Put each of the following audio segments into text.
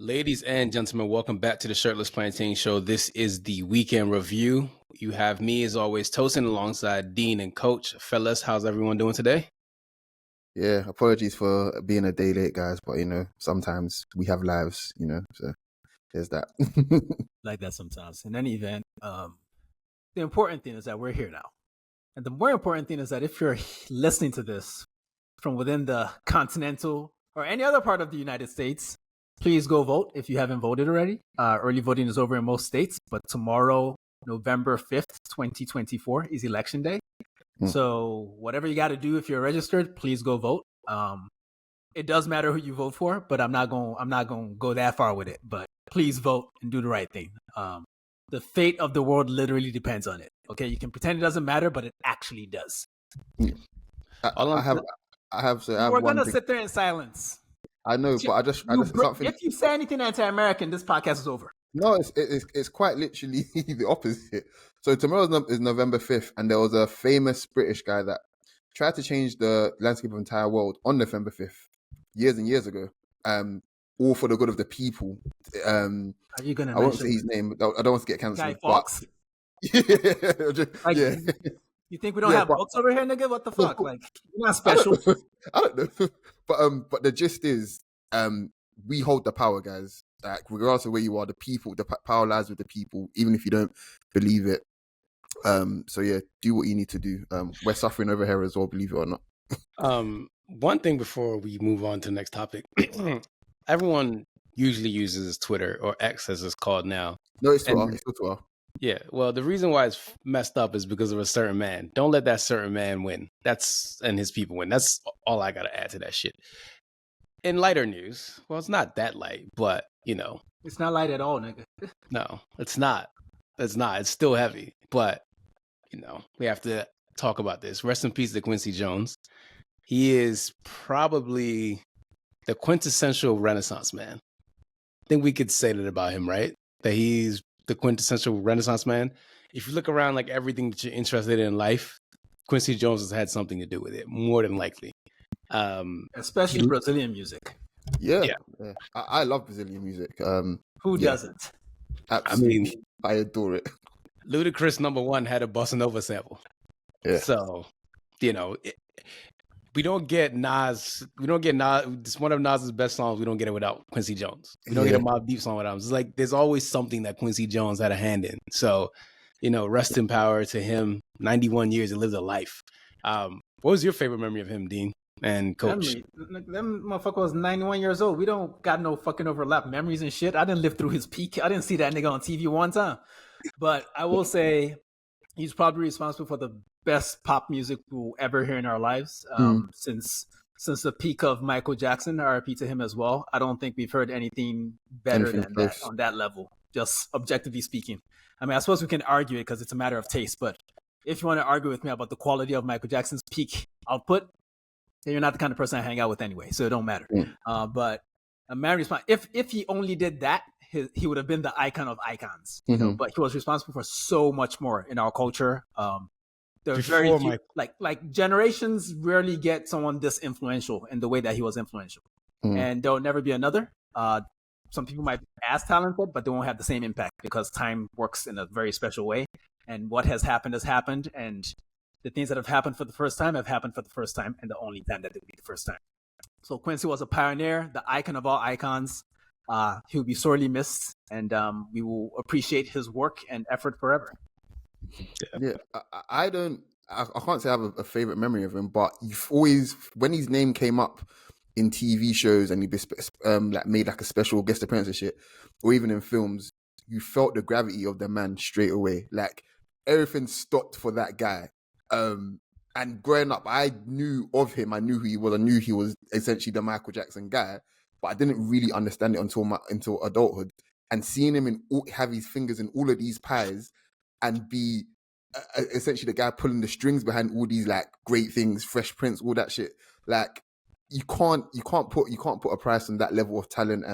Ladies and gentlemen, welcome back to the Shirtless Plantain Show. This is the weekend review. You have me, as always, toasting alongside Dean and Coach. Fellas, how's everyone doing today? Yeah, apologies for being a day late, guys, but sometimes we have lives, so there's that. Like that sometimes. In any event, the important thing is that we're here now. And the more important thing is that if you're listening to this from within the continental or any other part of the United States, please go vote if you haven't voted already. Early voting is over in most states, but tomorrow, November 5th, 2024 is election day. So whatever you got to do if you're registered, please go vote. It does matter who you vote for, but I'm not going to go that far with it. But please vote and do the right thing. The fate of the world literally depends on it. Okay, you can pretend it doesn't matter, but it actually does. We're gonna sit there in silence. I know, but if you say anything anti-American, this podcast is over. No, it's quite literally the opposite. So tomorrow is November 5th, and there was a famous British guy that tried to change the landscape of the entire world on November 5th, years and years ago. All for the good of the people. Are you gonna? I won't say his name. I don't want to get cancelled. Guy Fawkes. Yeah. You think we don't have books over here, nigga? What the fuck? Like, you're not special. I don't know. But the gist is, we hold the power, guys. Like, regardless of where you are, the people, the power lies with the people, even if you don't believe it. So yeah, do what you need to do. We're suffering over here as well, believe it or not. One thing before we move on to the next topic. Everyone usually uses Twitter, or X as it's called now. No, it's Twitter. It's still Twitter. Yeah, well, the reason why it's messed up is because of a certain man. Don't let that certain man win. And his people win. That's all I got to add to that shit. In lighter news, well, it's not that light, but, It's not light at all, nigga. No, it's not. It's not. It's still heavy. But, we have to talk about this. Rest in peace to Quincy Jones. He is probably the quintessential Renaissance man. I think we could say that about him, right? That he's the quintessential Renaissance man. If you look around, like everything that you're interested in life, Quincy Jones has had something to do with it, more than likely. Especially Brazilian music. Yeah. I love Brazilian music. Who doesn't? Absolutely. I adore it. Ludacris #1 had a bossa nova sample. Yeah. So, we don't get Nas. It's one of Nas's best songs. We don't get it without Quincy Jones. We don't get a Mobb Deep song without him. It's like there's always something that Quincy Jones had a hand in. So, rest in power to him. 91 years, he lived a life. What was your favorite memory of him, Dean and Coach? Them motherfucker was 91 years old. We don't got no fucking overlap memories and shit. I didn't live through his peak. I didn't see that nigga on TV one time. But I will say he's probably responsible for the best pop music we'll ever hear in our lives since the peak of Michael Jackson. RIP to him as well. I don't think we've heard anything better than that on that level, just objectively speaking. I mean, I suppose we can argue it because it's a matter of taste, but if you want to argue with me about the quality of Michael Jackson's peak output, then you're not the kind of person I hang out with anyway, so it don't matter. But a man response, if he only did that, he would have been the icon of icons. But he was responsible for so much more in our culture. There are very few, like generations rarely get someone this influential in the way that he was influential, and there'll never be another. Some people might be as talented, but they won't have the same impact because time works in a very special way. And what has happened, and the things that have happened for the first time have happened for the first time, and the only time that they'll be the first time. So Quincy was a pioneer, the icon of all icons. He'll be sorely missed, and we will appreciate his work and effort forever. Yeah, I can't say I have a favorite memory of him, but you've always, when his name came up in TV shows and he made like a special guest appearance and shit, or even in films, you felt the gravity of the man straight away. Like everything stopped for that guy. And growing up, I knew of him. I knew who he was. I knew he was essentially the Michael Jackson guy, but I didn't really understand it until adulthood. And seeing him have his fingers in all of these pies and be essentially the guy pulling the strings behind all these like great things, Fresh Prince, all that shit. Like you can't put a price on that level of talent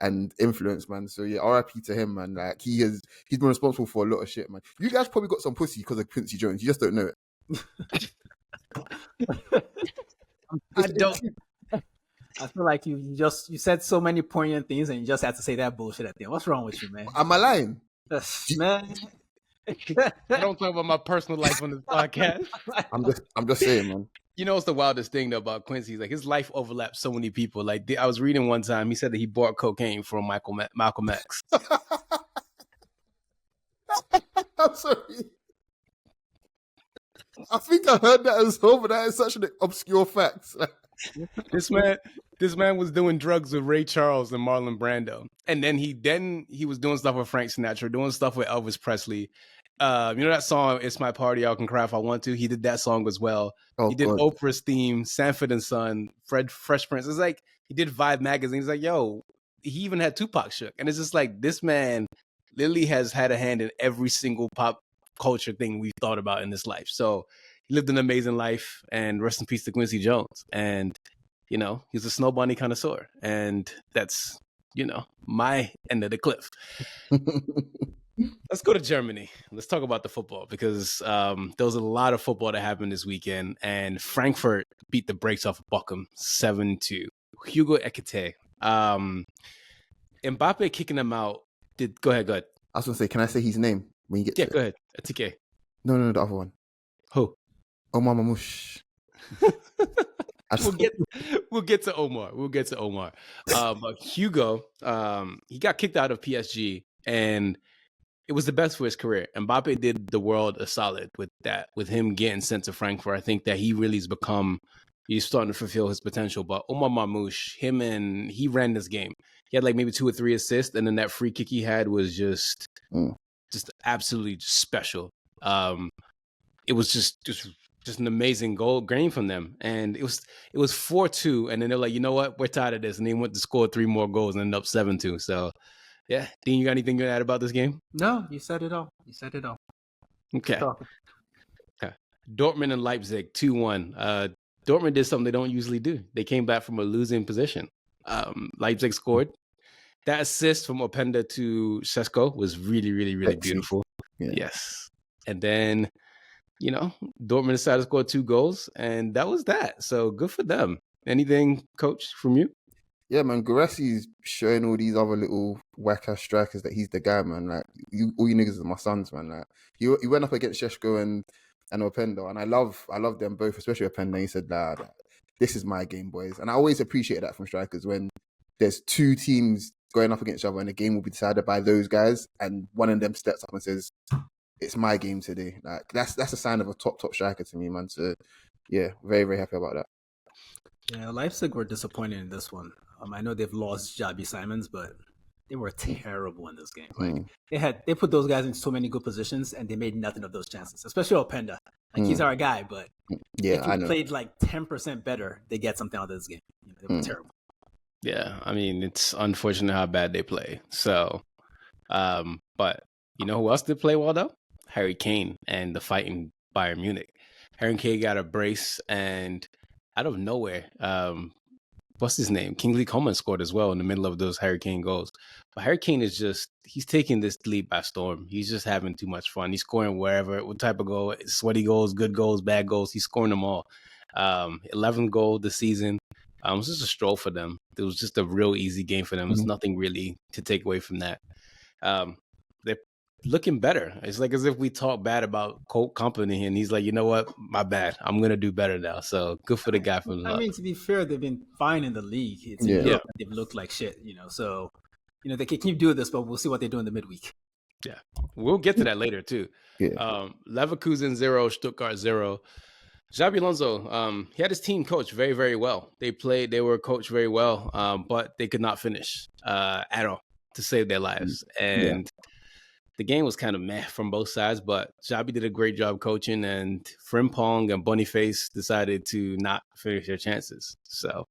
and influence, man. So yeah, RIP to him, man. Like he's been responsible for a lot of shit, man. You guys probably got some pussy because of Quincy Jones. You just don't know it. I don't. I feel like you said so many poignant things and you just had to say that bullshit at the end. What's wrong with you, man? Am I lying? Man. I don't talk about my personal life on this podcast. I'm just saying, man. You know, it's the wildest thing though about Quincy. Like his life overlaps so many people. Like I was reading one time, he said that he bought cocaine from Malcolm X. I'm sorry. I think I heard that as well, but that is such an obscure fact. This man was doing drugs with Ray Charles and Marlon Brando, and then he was doing stuff with Frank Sinatra, doing stuff with Elvis Presley. You know that song "It's My Party, I Can Cry If I Want to." He did that song as well. Oh, he did God. Oprah's theme, Sanford and Son, Fresh Prince. It's like he did Vibe magazine. It's like, yo, he even had Tupac shook, and it's just like this man literally has had a hand in every single pop culture thing we've thought about in this life. So he lived an amazing life, and rest in peace to Quincy Jones. And you know, he's a snow bunny connoisseur, and that's, you know, my end of the cliff. Let's go to Germany. Let's talk about the football, because there was a lot of football that happened this weekend, and Frankfurt beat the brakes off of Bochum 7-2. Hugo Ekitike. Mbappe kicking him out. Go ahead. I was going to say, can I say his name when you get to it? Go ahead. Ekitike. No, the other one. Who? Omar Mamouche. We'll get to Omar. But Hugo, he got kicked out of PSG, and it was the best for his career. Mbappe did the world a solid with that, with him getting sent to Frankfurt. I think that he's starting to fulfill his potential. But Omar Mamouche, he ran this game. He had like maybe 2 or 3 assists, and then that free kick he had was just absolutely special. It was just an amazing game from them, and it was 4-2, and then they're like, you know what, we're tired of this, and they went to score 3 more goals and ended up 7-2. So yeah, Dean, you got anything to add about this game? No, you said it all. Okay. Dortmund and Leipzig 2-1. Dortmund did something they don't usually do. They came back from a losing position. Leipzig scored. That assist from Openda to Šeško was really, really, really beautiful. Yeah. Yes. And then, you know, Dortmund decided to score 2 goals, and that was that. So good for them. Anything, Coach, from you? Yeah, man, Guaressi's showing all these other little whack-ass strikers that he's the guy, man. Like, all you niggas are my sons, man. Like, he went up against Šeško and Openda, and I love them both, especially Openda. He said, nah, this is my game, boys. And I always appreciate that from strikers, when there's 2 teams going up against each other and the game will be decided by those guys, and one of them steps up and says, it's my game today. Like, that's a sign of a top striker to me, man. So yeah, very, very happy about that. Yeah, Leipzig were disappointed in this one. I know they've lost Jabi Simons, but they were terrible in this game. Like they put those guys in so many good positions, and they made nothing of those chances. Especially Openda. Like he's our guy, but if he played like 10% better, they get something out of this game. They were terrible. Yeah, I mean, it's unfortunate how bad they play. So, but you know who else did play well though? Harry Kane and the fighting Bayern Munich. Harry Kane got a brace, and out of nowhere, what's his name? Kingsley Coman scored as well in the middle of those Harry Kane goals. But Harry Kane he's taking this league by storm. He's just having too much fun. He's scoring wherever, what type of goal, sweaty goals, good goals, bad goals. He's scoring them all. 11th goal this season. It was just a stroll for them. It was just a real easy game for them. There's nothing really to take away from that. They're looking better. It's like as if we talk bad about Colt Company, and he's like, you know what? My bad. I'm going to do better now. So good for the guy from the... I mean, to be fair, they've been fine in the league. They've looked like shit, So, they can keep doing this, but we'll see what they do in the midweek. Yeah. We'll get to that later, too. Yeah. Leverkusen 0, Stuttgart 0. Xabi Alonso, he had his team coached very, very well. They were coached very well, but they could not finish at all to save their lives. And the game was kind of meh from both sides, but Xabi did a great job coaching, and Frimpong and Boniface decided to not finish their chances. So,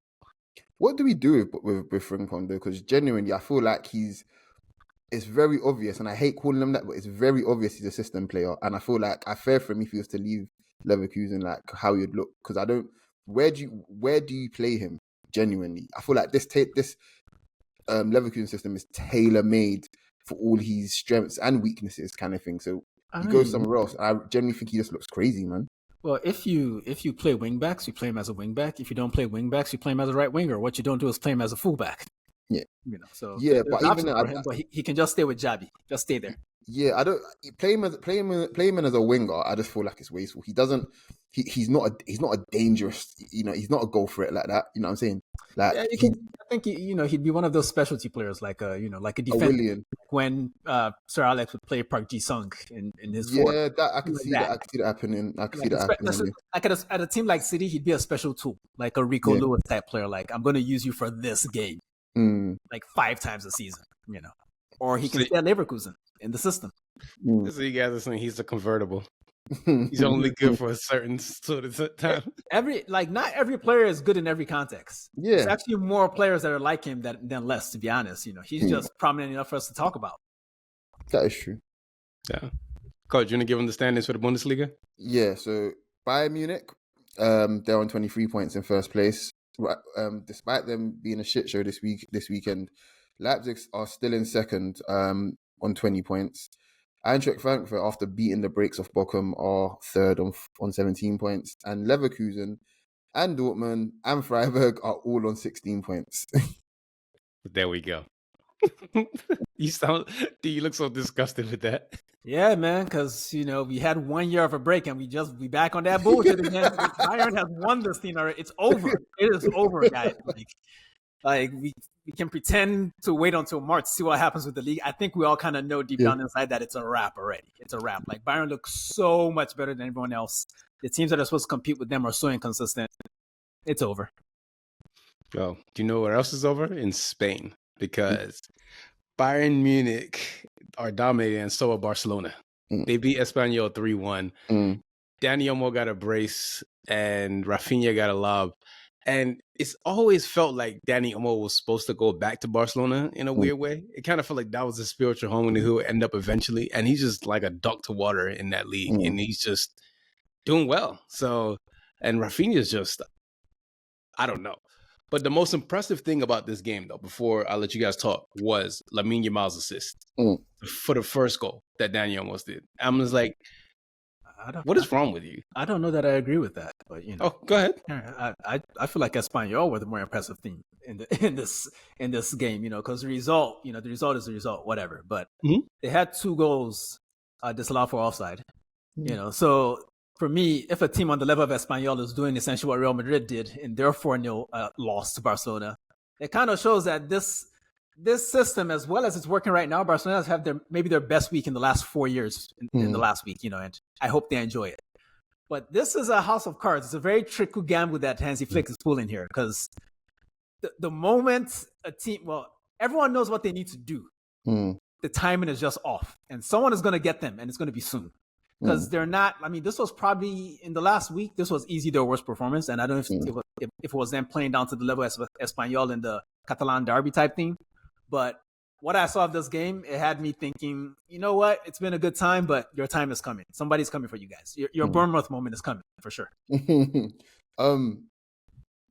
what do we do with Frimpong though? Because genuinely, I feel like it's very obvious, and I hate calling him that, but it's very obvious he's a system player, and I feel like I fear for him if he was to leave Leverkusen, like how he'd look. Because I don't. Where do you play him? Genuinely, I feel like this Leverkusen system is tailor made for all his strengths and weaknesses, kind of thing. So he goes somewhere else. I genuinely think he just looks crazy, man. Well, if you play wingbacks, you play him as a wingback. If you don't play wingbacks, you play him as a right winger. What you don't do is play him as a fullback. Yeah. So Yeah, there's but even options for him, but he can just stay with Javi. Just stay there. Yeah, I don't play him as a winger. I just feel like it's wasteful. He doesn't. He's not a dangerous. He's not a goal threat like that. You know what I'm saying? Like Yeah, I think he'd be one of those specialty players, like a defender. Willian. When Sir Alex would play Park Ji-sung in his Yeah, that I can see that. I can see that happening. At a team like City, he'd be a special tool, like a Rico Lewis type player. Like, I'm going to use you for this game, like 5 times a season. Or he can stay at Leverkusen in the system. So you guys are saying he's a convertible. He's only good for a certain sort of time. Not every player is good in every context. Yeah, there's actually more players that are like him than less. To be honest, he's just prominent enough for us to talk about. That is true. Yeah, Coach, you want to give him the standings for the Bundesliga? Yeah. So Bayern Munich, they're on 23 points in first place. Despite them being a shit show this weekend, Leipzig are still in second on 20 points. Eintracht Frankfurt, after beating the brakes off Bochum, are third on 17 points. And Leverkusen and Dortmund and Freiburg are all on 16 points. There we go. You look so disgusted with that. Yeah, man, because we had 1 year of a break and we back on that bullshit again. Bayern has won this thing already. It's over. It is over, guys. Like we can pretend to wait until March to see what happens with the league. I think we all kind of know deep down inside that it's a wrap already. It's a wrap. Like, Bayern looks so much better than everyone else. The teams that are supposed to compete with them are so inconsistent. It's over. Well, do you know where else is over? In Spain, because Bayern Munich are dominating, and so are Barcelona. They beat Espanyol 3-1. Dani Olmo got a brace, and Rafinha got a lob. And it's always felt like Dani Olmo was supposed to go back to Barcelona in a weird way. It kind of felt like that was his spiritual home and he would end up eventually. And he's just like a duck to water in that league. And he's just doing well. So, and Rafinha's just, I don't know. But the most impressive thing about this game, though, before I let you guys talk, was Lamine Yamal's assist for the first goal that Dani almost did. I'm just like, what is wrong with you? I don't know that I agree with that, but Oh, go ahead. I feel like Espanyol were the more impressive team in this game, because the result is the result, whatever. But they had 2 goals disallowed for offside, So for me, if a team on the level of Espanyol is doing essentially what Real Madrid did in their 4-0 loss to Barcelona, it kind of shows that this system, as well as it's working right now, Barcelona have maybe their best week in the last 4 years in the last week, and I hope they enjoy it. But this is a house of cards. It's a very tricky gamble that Hansi Flick is pulling here, because the moment a team, everyone knows what they need to do. The timing is just off, and someone is going to get them, and it's going to be soon. Because they're not, this was probably, in the last week, this was easily their worst performance, and I don't know if it was them playing down to the level of Espanyol in the Catalan derby type thing. But what I saw of this game, it had me thinking, you know what? It's been a good time, but your time is coming. Somebody's coming for you guys. Your Bournemouth moment is coming for sure.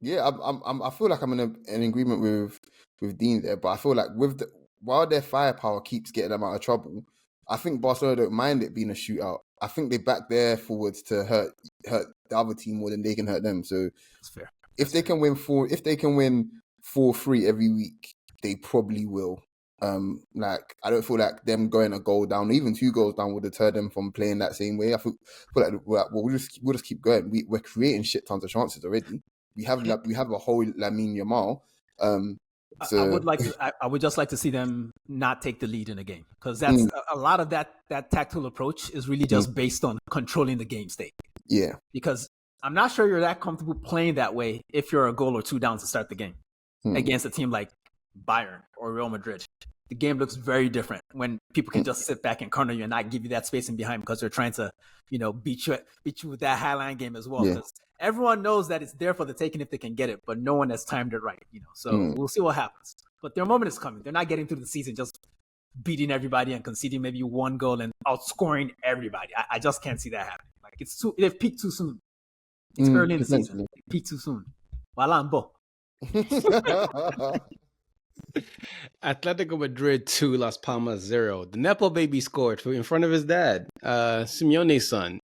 Yeah, I feel like I'm in agreement with Dean there, but I feel like while their firepower keeps getting them out of trouble, I think Barcelona don't mind it being a shootout. I think they back their forwards to hurt the other team more than they can hurt them. So that's fair. If they can win 4-3 every week, they probably will. I don't feel like them going a goal down, even 2 goals down, would deter them from playing that same way. I feel like we'll just keep going. We're creating shit tons of chances already. We have a whole Lamine Yamal. I would just like to see them not take the lead in a game, because that's a lot of that tactical approach is really just based on controlling the game state. Yeah, because I'm not sure you're that comfortable playing that way if you're a goal or 2 down to start the game against a team like Bayern or Real Madrid. The game looks very different when people can just sit back and corner you and not give you that spacing behind, because they're trying to, beat you with that high line game as well. Because everyone knows that it's there for the taking if they can get it, but no one has timed it right. So we'll see what happens. But their moment is coming. They're not getting through the season just beating everybody and conceding maybe 1 goal and outscoring everybody. I just can't see that happening. Like, they've peaked too soon. It's early in the season. They peaked too soon. Walambo. Atletico Madrid 2, Las Palmas 0. The Nepo baby scored in front of his dad, Simeone's son.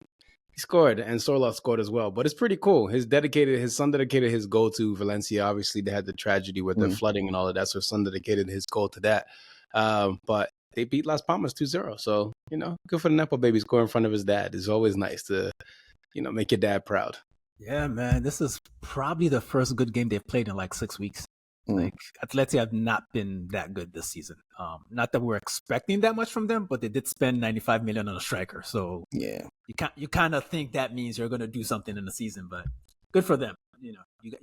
He scored, and Sorloth scored as well. But it's pretty cool. His son dedicated his goal to Valencia. Obviously, they had the tragedy with the flooding and all of that, so his son dedicated his goal to that. But they beat Las Palmas 2-0. So, good for the Nepo baby score in front of his dad. It's always nice to, make your dad proud. Yeah, man. This is probably the first good game they've played in like 6 weeks. Like Atleti have not been that good this season. Not that we're expecting that much from them, but they did spend 95 million on a striker. So yeah, you kind of think that means you're going to do something in the season, but good for them. You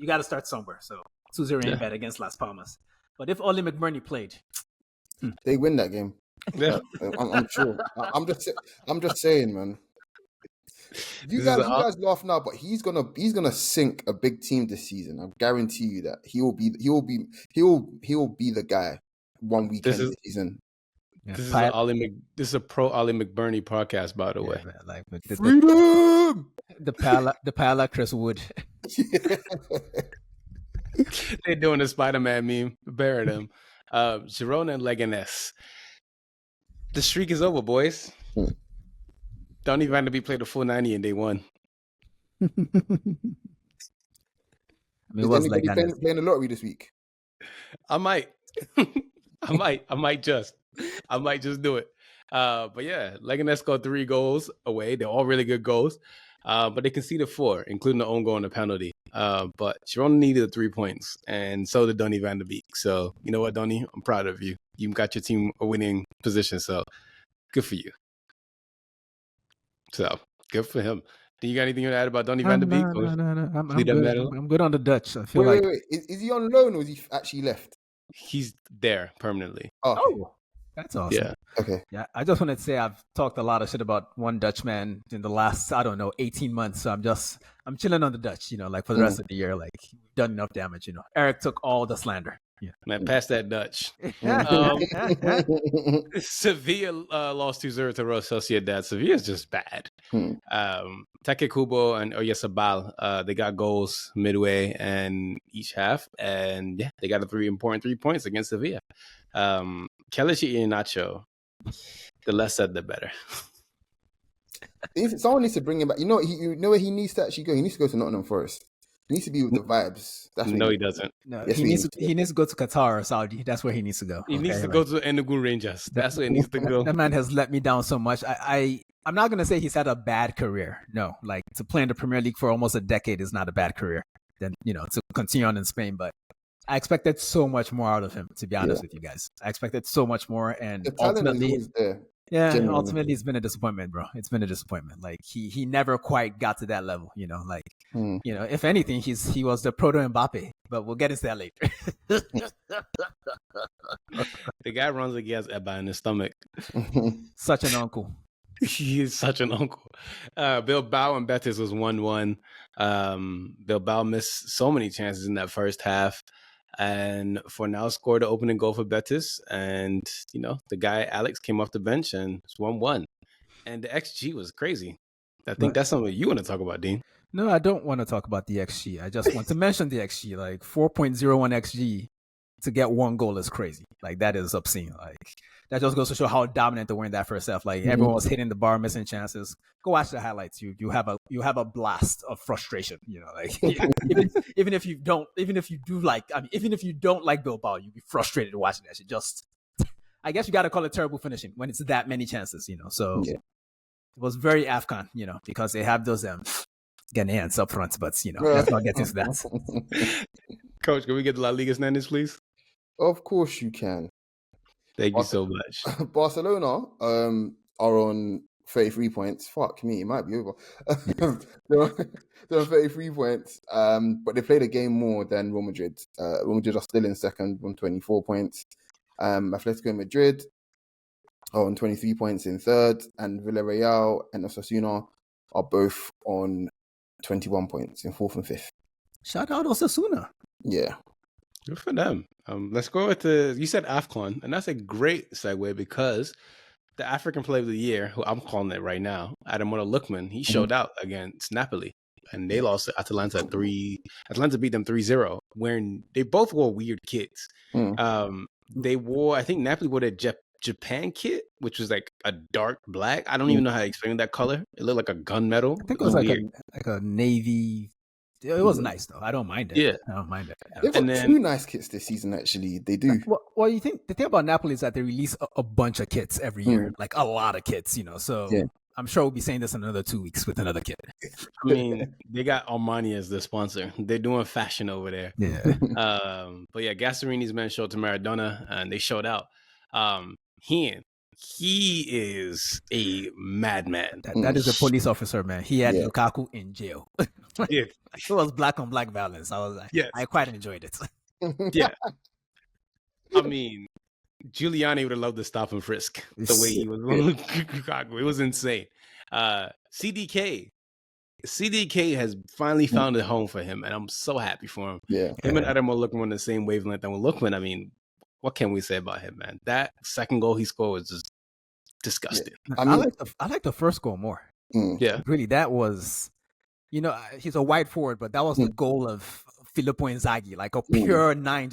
got to start somewhere. So 2-0 ain't bad against Las Palmas. But if Oli McBurney played, they win that game. Yeah. I'm sure. I'm just saying, man. You guys laugh now, but he's gonna sink a big team this season. I guarantee you that he will be the guy one weekend this season. This is a pro Oli McBurney podcast, by the way. Man, like Freedom. The Pala Chris Wood. They're doing the Spider-Man meme. Bury them. Girona and Leganés. The streak is over, boys. Donny Van de Beek played a full 90 and they won. Is anybody playing the lottery this week? I might. I might just do it. But yeah, Leganés scored 3 goals away. They're all really good goals. But they conceded 4, including the own goal and the penalty. But Girona needed the 3 points, and so did Donny Van de Beek. So you know what, Donny? I'm proud of you. You got your team a winning position, so good for you. So good for him. Do you got anything to add about Donny Van de Beek? No. I'm good on the Dutch. I feel wait. Is he on loan or is he actually left? He's there permanently. Oh, that's awesome. Yeah. Okay. Yeah, I just wanted to say I've talked a lot of shit about one Dutchman in the last, 18 months. So I'm chilling on the Dutch, like for the rest of the year. Like, we've done enough damage, Eric took all the slander. Yeah. Man, pass that Dutch. Sevilla lost 2-0 to Real Sociedad. Sevilla's just bad. Take Kubo and Oyarzabal, they got goals midway and each half. And yeah, they got a 3 points against Sevilla. Kelechi Iheanacho, the less said, the better. Someone needs to bring him back. You know where he needs to actually go? He needs to go to Nottingham Forest. He needs to be with the vibes. He doesn't. No, yes, he needs to go to Qatar or Saudi. That's where he needs to go. He needs to go to Enugu Rangers. That's where he needs to go. That man has let me down so much. I'm not going to say he's had a bad career. No, like to play in the Premier League for almost a decade is not a bad career. Then, to continue on in Spain. But I expected so much more out of him, to be honest with you guys. I expected so much more. And the talent is there. Yeah, genuinely. Ultimately, it's been a disappointment, bro. It's been a disappointment. Like he never quite got to that level, if anything, he was the proto Mbappe, but we'll get into that later. The guy runs like he has Eba in his stomach. Such an uncle. He is such an uncle. Bilbao and Betis was 1-1. Bilbao missed so many chances in that first half. And Fornal scored the opening goal for Betis. And, the guy, Alex, came off the bench and it's 1-1. And the XG was crazy. I think that's something you want to talk about, Dean. No, I don't want to talk about the XG. I just want to mention the XG. Like 4.01 XG to get 1 goal is crazy. Like that is obscene. Like that just goes to show how dominant they were in that first half. Like everyone was hitting the bar, missing chances. Go watch the highlights. You have a blast of frustration. Even if you don't like Bilbao, you'd be frustrated watching that shit. I guess you got to call it terrible finishing when it's that many chances. So it was very AFCON. Because they have those Ghanaians up front, but let's not get into that. Coach, can we get the La Liga standings, please? Of course you can. Thank you so much. Barcelona are on 33 points. Fuck me, it might be over. They're on 33 points, but they played a game more than Real Madrid. Real Madrid are still in second on 24 points. Atletico Madrid are on 23 points in third, and Villarreal and Osasuna are both on 21 points in fourth and fifth. Shout out Osasuna. Yeah. Good for them. Let's go with you said AFCON, and that's a great segue because the African Player of the Year, who I'm calling it right now, Ademola Lookman, he showed out against Napoli, and they lost to Atalanta 3. Atalanta beat them 3-0, wearing they both wore weird kits. They wore, I think Napoli wore their Japan kit, which was like a dark black. I don't even know how to explain that color. It looked like a gunmetal. I think it was like a navy. It was nice though. I don't mind it. Yeah, I don't mind it. Yeah. They've got two nice kits this season. Actually, they do. Well, you think the thing about Napoli is that they release a bunch of kits every year, like a lot of kits. So I'm sure we'll be saying this in another 2 weeks with another kit. I mean, they got Armani as the sponsor. They're doing fashion over there. Yeah. But yeah, Gasparini's men showed to Maradona, and they showed out. He is a madman. That is a police officer, man. He had Lukaku in jail. Yeah. It was black on black violence. I was like, I quite enjoyed it. Yeah. I mean, Giuliani would have loved to stop and frisk the way he was on Lukaku. It was insane. CDK has finally found a home for him, and I'm so happy for him. Yeah. Him and Ademola Lookman on the same wavelength. And with Lookman, I mean, what can we say about him, man? That second goal he scored was just disgusting. Yeah. I like the first goal more. Yeah. Really, that was, he's a wide forward, but that was the goal of Filippo Inzaghi, like a pure 9.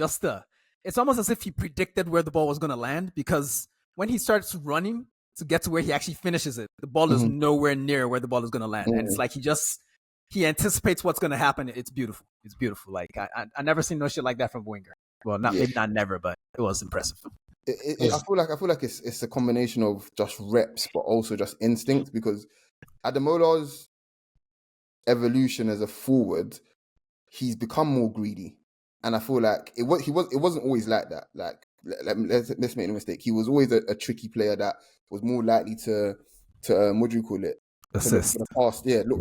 It's almost as if he predicted where the ball was going to land, because when he starts running to get to where he actually finishes it, the ball is nowhere near where the ball is going to land. And it's like he anticipates what's going to happen. It's beautiful. It's beautiful. Like I never seen no shit like that from Wenger. Well, maybe not never, but it was impressive. I feel like it's a combination of just reps, but also just instinct, because Ademola's evolution as a forward, he's become more greedy, and I feel like it wasn't always like that. Like let's make no mistake, he was always a tricky player that was more likely to what do you call it? Assist. Look for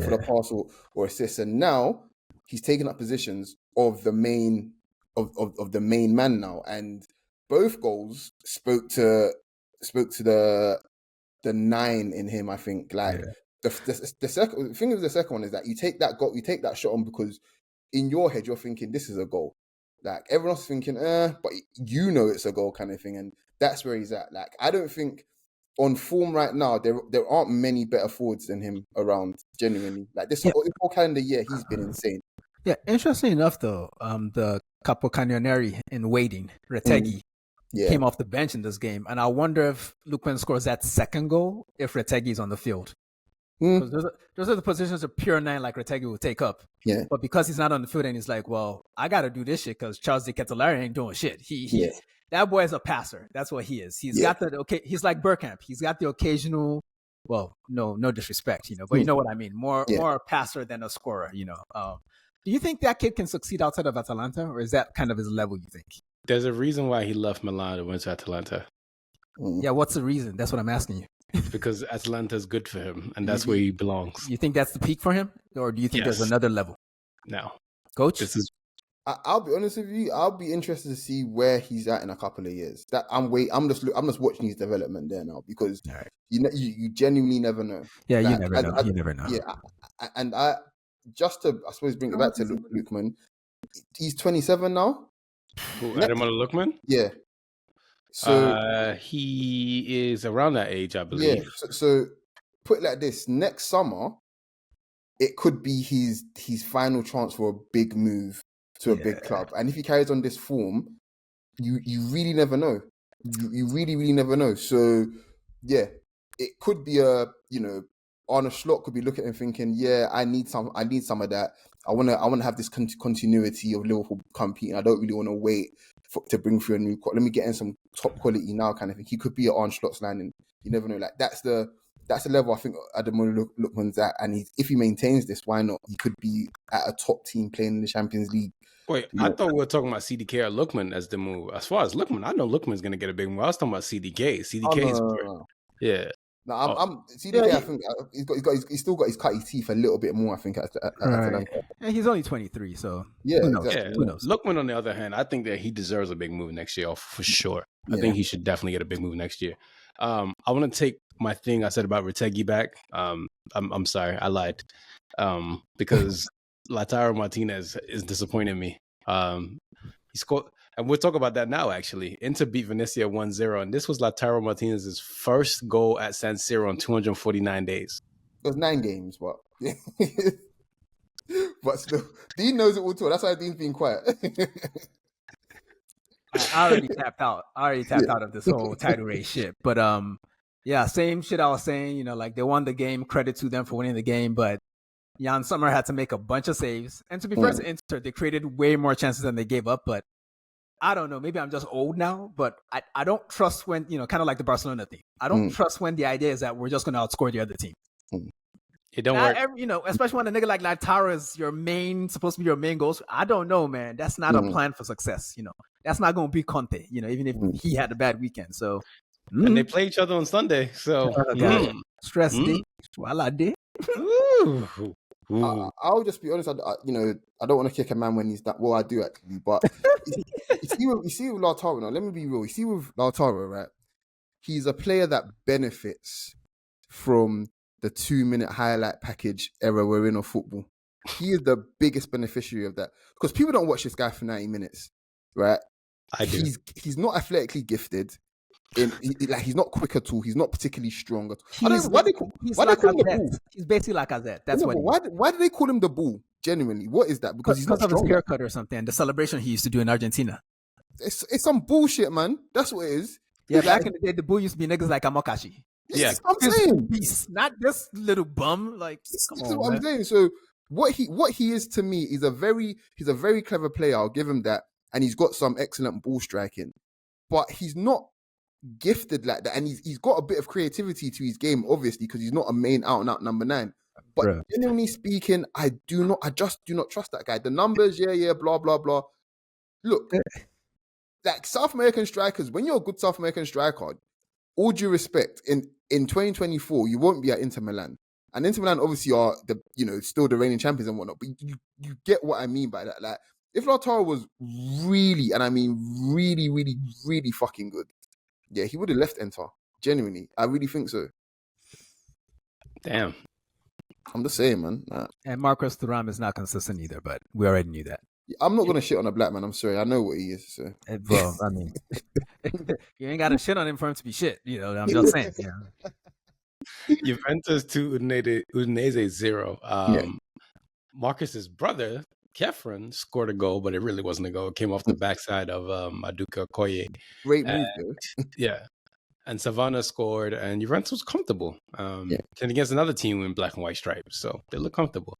the pass or assist, and now he's taken up positions of the main of the main man now, and both goals spoke to the 9 in him. I think the second thing of the second one is that you take that goal, you take that shot on because in your head you're thinking this is a goal. Like everyone else is thinking, but it's a goal kind of thing, and that's where he's at. Like I don't think on form right now there aren't many better forwards than him around. Genuinely, like this whole calendar year he's been insane. Yeah, interesting enough though, the Capocannonieri in waiting, Retegui, came off the bench in this game, and I wonder if Lookman scores that second goal if Retegui's on the field. Those are the positions a pure 9 like Retegui will take up. Yeah. But because he's not on the field and he's like, well, I got to do this shit because Charles De Ketelaere ain't doing shit. That boy is a passer. That's what he is. He's got he's like Bergkamp. He's got the occasional, well, no disrespect, but you know what I mean. More a passer than a scorer, Do you think that kid can succeed outside of Atalanta, or is that kind of his level, you think? There's a reason why he left Milan and went to Atalanta. Yeah, what's the reason? That's what I'm asking you. Because Atalanta is good for him, and that's where he belongs. You think that's the peak for him, or do you think there's another level? No, Coach. I'll be honest with you. I'll be interested to see where he's at in a couple of years. That I'm just watching his development there now, because you genuinely never know. Yeah, you never know. You never know. Yeah, and I suppose bring it back to Lookman. He's 27 now. Ademola Lookman? Yeah. So he is around that age, I believe. Yeah. So put it like this: next summer, it could be his final chance for a big move to a big club, and if he carries on this form, you really never know. You really never know. So yeah, it could be Arne Slot could be looking and thinking, I need some of that. I want to have this continuity of Liverpool competing. I don't really want to wait to bring through a new. Let me get in some top quality now, kind of thing. He could be at Arne Slot's landing. You never know. Like that's the level I think Ademola Lookman's at, and if he maintains this, why not? He could be at a top team playing in the Champions League. Wait, I thought we were talking about CDK or Lookman as the move. As far as Lookman, I know Lookman's going to get a big move. I was talking about CDK. CDK yeah. No, I'm CDK. I think he's still got his cutty teeth a little bit more. I think at Atalanta. And he's only 23, so who knows? Exactly. Who knows? Lookman, on the other hand, I think that he deserves a big move next year for sure. I think he should definitely get a big move next year. I want to take my thing I said about Retegui back. I'm sorry, I lied. Because Lautaro Martinez is disappointing me. He scored, and we'll talk about that now, actually. Inter beat Venezia 1-0, and this was Lautaro Martinez's first goal at San Siro in 249 days. It was 9 games, but but still, Dean knows it all too. That's why Dean's being quiet. I already tapped out. I already tapped out of this whole title race shit. But yeah, same shit I was saying. You know, like they won the game. Credit to them for winning the game, but Jan Sommer had to make a bunch of saves. And to be fair to Inter, they created way more chances than they gave up. But I don't know. Maybe I'm just old now, but I don't trust when, you know, kind of like the Barcelona thing. I don't trust when the idea is that we're just going to outscore the other team. It don't work. You know, especially when a nigga like Lautaro is supposed to be your main goal. I don't know, man. That's not a plan for success. You know, that's not going to be Conte, you know, even if he had a bad weekend. So, and they play each other on Sunday. So, stress day. While I did. I'll just be honest. You know, I don't want to kick a man when he's that. Well, I do actually, but you see with Lautaro. Now, let me be real. You see with Lautaro, right? He's a player that benefits from the 2-minute highlight package era we're in of football. He is the biggest beneficiary of that because people don't watch this guy for 90 minutes, right? I do. He's not athletically gifted. He's not quick at all. He's not particularly strong at all. Why they call him the bull? He's basically like Azet. That's what. Why do they call him the bull? Genuinely, what is that? Because he's not of his haircut or something. The celebration he used to do in Argentina. It's some bullshit, man. That's what it is. Yeah, back in the day, the bull used to be niggas like Amokachi. Yeah, I'm saying, not this little bum. Like, this is what I'm saying. So what he is to me is he's a very clever player. I'll give him that, and he's got some excellent ball striking, but he's not gifted like that, and he's got a bit of creativity to his game, obviously, because he's not a main out and out number 9. But genuinely speaking, I just do not trust that guy. The numbers, blah blah blah. Look, like South American strikers, when you're a good South American striker, all due respect, in 2024, you won't be at Inter Milan, and Inter Milan obviously are still the reigning champions and whatnot. But you get what I mean by that. Like, if Lautaro was really, and I mean really, really, really fucking good, yeah, he would have left Inter. Genuinely, I really think so. Damn. I'm just saying, man. And Marcos Thuram is not consistent either, but we already knew that. I'm not gonna shit on a black man. I'm sorry, I know what he is. So. Well, I mean, you ain't got to shit on him for him to be shit. You know, I'm just saying. Yeah. Juventus 2, Udinese 0. Marcus's brother Kefren scored a goal, but it really wasn't a goal. It came off the backside of Maduka Koye. Great move, though. Yeah. And Savannah scored, and Juventus was comfortable. And against another team in black and white stripes, so they look comfortable.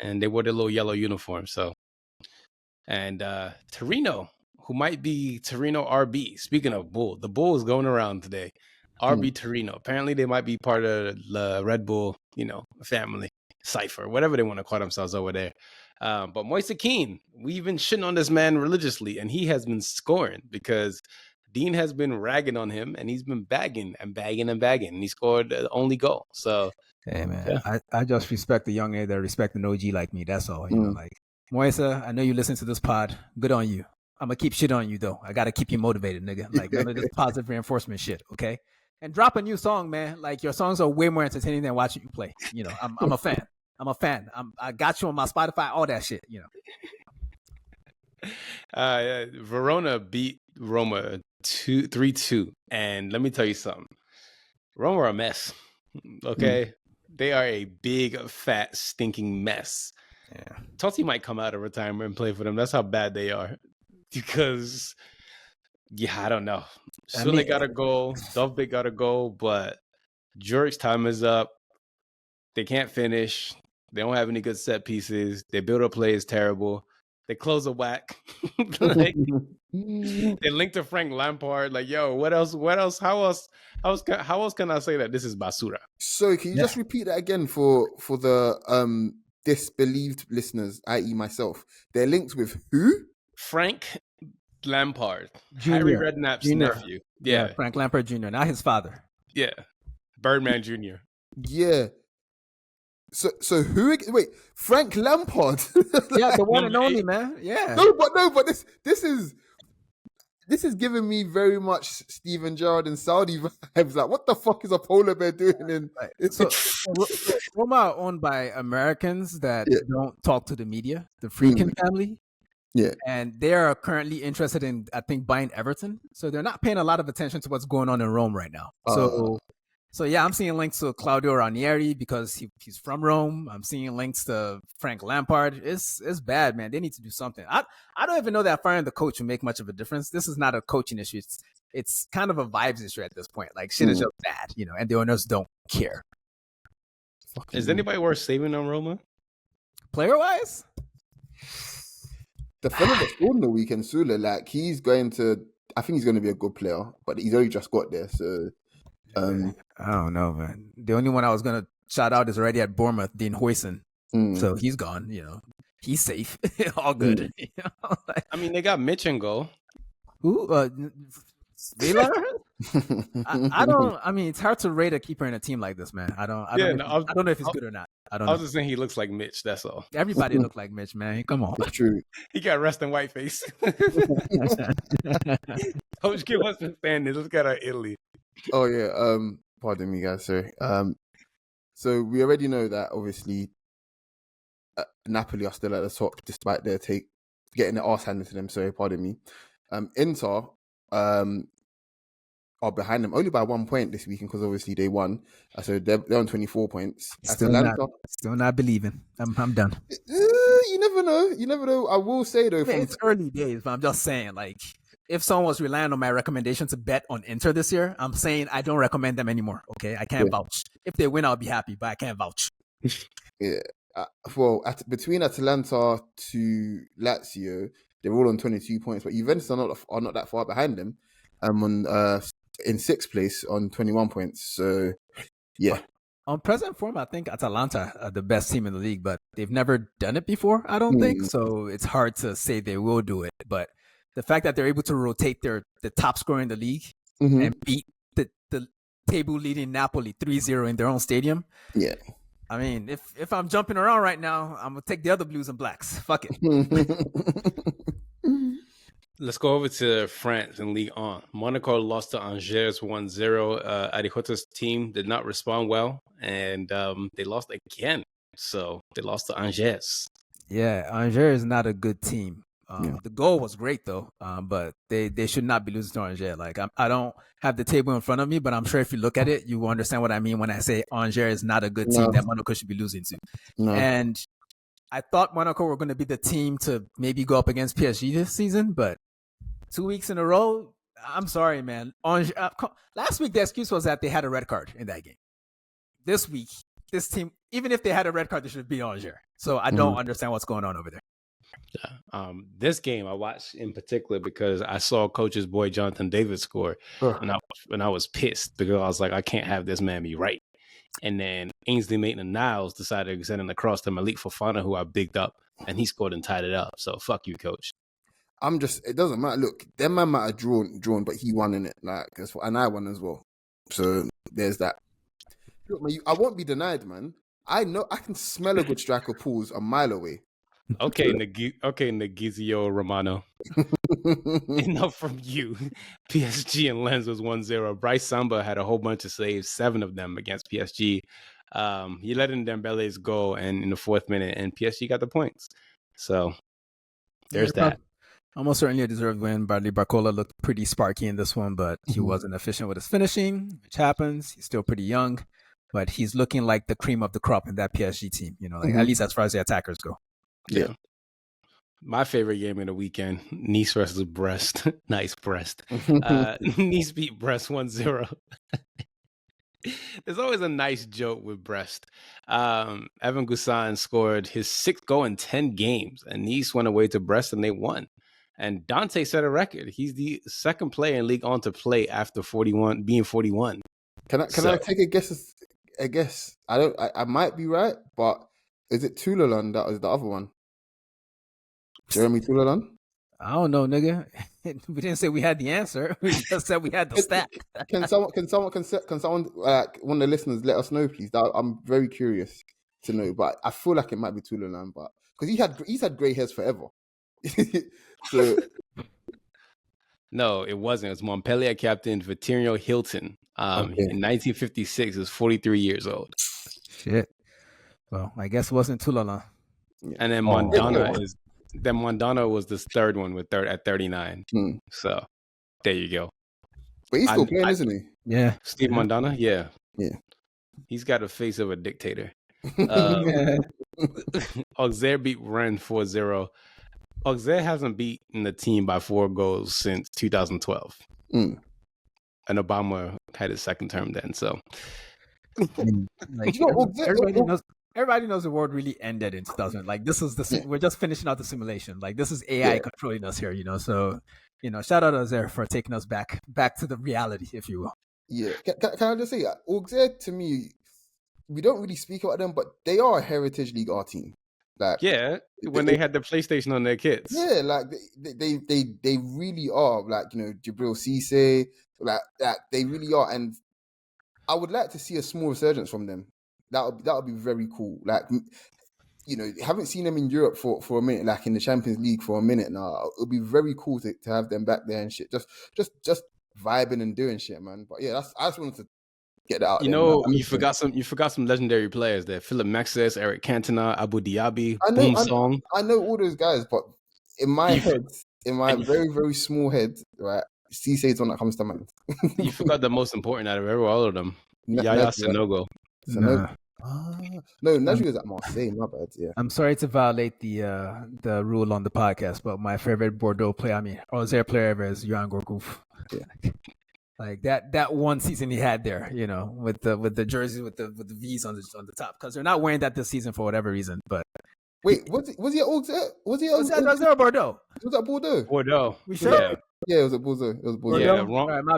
And they wore their little yellow uniform. So, and Torino, who might be Torino RB. Speaking of Bull, the Bull is going around today. RB Torino. Apparently, they might be part of the Red Bull, family cipher, whatever they want to call themselves over there. But Moise Kean, we've been shitting on this man religiously, and he has been scoring because Dean has been ragging on him, and he's been bagging, and he scored the only goal. So, hey man, I just respect the young that respect an OG like me. That's all. You know, like Moise, I know you listen to this pod. Good on you. I'm gonna keep shit on you though. I gotta keep you motivated, nigga. Like none of this positive reinforcement shit. Okay, and drop a new song, man. Like your songs are way more entertaining than watching you play. You know, I'm a fan. I got you on my Spotify, all that shit. You know. Verona beat Roma 3-2, and let me tell you something. Roma are a mess. Okay, they are a big, fat, stinking mess. Yeah, Totti might come out of retirement and play for them. That's how bad they are. Because, I don't know. Sule got a goal, Dovbyk got a goal, but Juric's time is up. They can't finish. They don't have any good set pieces. Their build-up play is terrible. They close a whack. They linked to Frank Lampard. Like, yo, what else? How else can I say that this is basura? So can you just repeat that again for the disbelieved listeners, i.e. myself? They're linked with who? Frank Lampard, Jr. Harry Redknapp's nephew. Yeah, Frank Lampard Jr., not his father. Yeah, Birdman Jr. Yeah. So who? Wait, Frank Lampard. Yeah, the one and only, man. Yeah. No, but this is giving me very much Steven Gerrard and Saudi vibes. Like, what the fuck is a polar bear doing? In so Roma are owned by Americans that don't talk to the media, the Friedkin family. Yeah. And they are currently interested in, I think, buying Everton. So they're not paying a lot of attention to what's going on in Rome right now. So yeah, I'm seeing links to Claudio Ranieri because he's from Rome. I'm seeing links to Frank Lampard. It's bad, man. They need to do something. I don't even know that firing the coach will make much of a difference. This is not a coaching issue. It's kind of a vibes issue at this point. Like shit is just bad, and the owners don't care. Is anybody worth saving on Roma? Player wise? The fella that scored in the weekend, Sula, like I think he's going to be a good player, but he's only just got there. So I don't know, man. The only one I was going to shout out is already at Bournemouth, Dean Huijsen. So he's gone, he's safe. All good. I mean, they got Mitch in goal. Who? Vela? I mean, it's hard to rate a keeper in a team like this, man. I don't know if he's good or not. I don't know. I was just saying he looks like Mitch, that's all. Everybody look like Mitch, man. Come on. It's true. He got resting white face. Coach Q wants to stand this. Let's get our Italy. Oh yeah. Pardon me, guys. Sorry. So we already know that obviously Napoli are still at the top despite their getting their arse handed to them. Sorry, pardon me. Inter are behind them only by 1 point this weekend because obviously they won. So they're on 24 points. Still not believing. I'm done. You never know. I will say though, it's early days, but I'm just saying, like, if someone was relying on my recommendation to bet on Inter this year, I'm saying I don't recommend them anymore. Okay, I can't vouch. If they win, I'll be happy, but I can't vouch. Yeah. Well, between Atalanta to Lazio, they're all on 22 points, but Juventus are not that far behind them. In sixth place on 21 points. So, yeah. On present form, I think Atalanta are the best team in the league, but they've never done it before, I don't think. So it's hard to say they will do it. But the fact that they're able to rotate the top scorer in the league and beat the table leading Napoli 3-0 in their own stadium. Yeah. I mean, if I'm jumping around right now, I'm going to take the other blues and blacks. Fuck it. Let's go over to France and Ligue 1. Monaco lost to Angers 1-0. Adekota's team did not respond well, and they lost again. So they lost to Angers. Yeah, Angers is not a good team. The goal was great, though, but they should not be losing to Angers. Like, I don't have the table in front of me, but I'm sure if you look at it, you will understand what I mean when I say Angers is not a good team that Monaco should be losing to. No. And I thought Monaco were going to be the team to maybe go up against PSG this season, but 2 weeks in a row, I'm sorry, man. Last week, the excuse was that they had a red card in that game. This week, this team, even if they had a red card, they should be Angers. So I don't understand what's going on over there. Yeah. This game I watched in particular because I saw Coach's boy Jonathan David score, and I was pissed because I was like, I can't have this man be right. And then Ainsley Maitland-Niles decided to send an across to Malik Fofana, who I bigged up, and he scored and tied it up. So fuck you, Coach. It doesn't matter. Look, them man might have drawn, but he won in it. And I won as well. So there's that. Look, man, I won't be denied, man. I know I can smell a good striker pulls a mile away. Okay, Nagizio Romano. Enough from you. PSG and Lens was 1-0. Bryce Samba had a whole bunch of saves, 7 of them against PSG. He let in Dembele's goal and in the 4th minute, and PSG got the points. So there's that. Almost certainly a deserved win. Bradley Barcola looked pretty sparky in this one, but he wasn't efficient with his finishing, which happens. He's still pretty young, but he's looking like the cream of the crop in that PSG team, at least as far as the attackers go. Yeah. My favorite game of the weekend, Nice versus Brest. Nice Brest. Nice beat Brest 1-0. There's always a nice joke with Brest. Evan Gussan scored his 6th goal in 10 games, and Nice went away to Brest and they won. And Dante set a record. He's the 2nd player in Ligue 1 to play after 41, being 41. Can I take a guess? I might be right, but is it Toulalan that was the other one? Jeremy Toulalan? I don't know, nigga. We didn't say we had the answer. We just said we had the stat. Can someone, one of the listeners, let us know, please? I'm very curious to know, but I feel like it might be Toulalan, but because he's had grey hairs forever. So no, it wasn't. It was Montpellier captain Vittorio Hilton. In 1956, he was 43 years old. Shit. Well, I guess it wasn't Toulalan. And then Mondana Mondana was the 3rd one at 39. So there you go. But he's still playing, isn't he? Yeah. Steve Mondana, yeah. Yeah. He's got a face of a dictator. Auxerre beat Rennes 4-0. Auxerre hasn't beaten the team by 4 goals since 2012. Mm. And Obama had his second term then, so. Like, everybody knows the world really ended in 2000. Like, this is we're just finishing out the simulation. Like, this is AI controlling us here, So, shout out to Auxerre for taking us back to the reality, if you will. Yeah. Can I just say, Auxerre, to me, we don't really speak about them, but they are a Heritage League R team. Like, when they had the PlayStation on their kits. Yeah, like they really are. Like, Jibril Cisse, like they really are. And I would like to see a small resurgence from them. That would be very cool. Like, haven't seen them in Europe for a minute, like in the Champions League for a minute now. It would be very cool to have them back there and shit. Just vibing and doing shit, man. But yeah, I just wanted to get that out. You forgot some legendary players there. Philip Maxis, Eric Cantona, Abu Dhabi, Boom Song. I know all those guys, but in my head, in my very, very small head, right, Cisse is one that comes to mind. You forgot the most important out of all of them. Yaya Sanogo. No, Najee was at Marseille. My bad. Yeah. I'm sorry to violate the rule on the podcast, but my favorite Bordeaux player, Auxerre player ever is Yohan Gourcuff. Yeah. Like that one season he had there, with the jersey with the V's on the top, because they're not wearing that this season for whatever reason. But wait, was he at Auxerre? Was he at Auxerre or Bordeaux? Was that Bordeaux? Bordeaux. We sure? Yeah, it was at Bordeaux. It was Bordeaux. Yeah, wrong. All right, my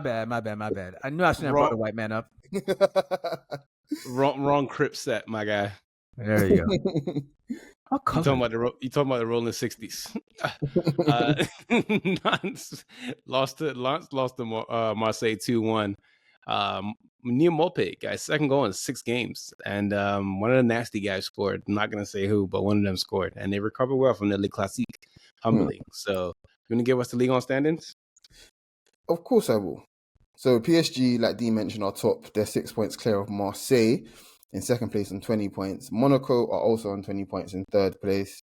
bad. I knew I shouldn't have brought the white man up. wrong crip set, my guy. There you go. You talking about the Rolling 60s? Lost to Marseille 2-1. Neil Mopé, guys, second goal in 6 games, and one of the nasty guys scored. I'm not gonna say who, but one of them scored, and they recovered well from the Ligue Classique, humbly. So, you want to give us the league on standings? Of course, I will. So PSG, like Dean mentioned, are top. They're 6 points clear of Marseille in second place on 20 points. Monaco are also on 20 points in third place.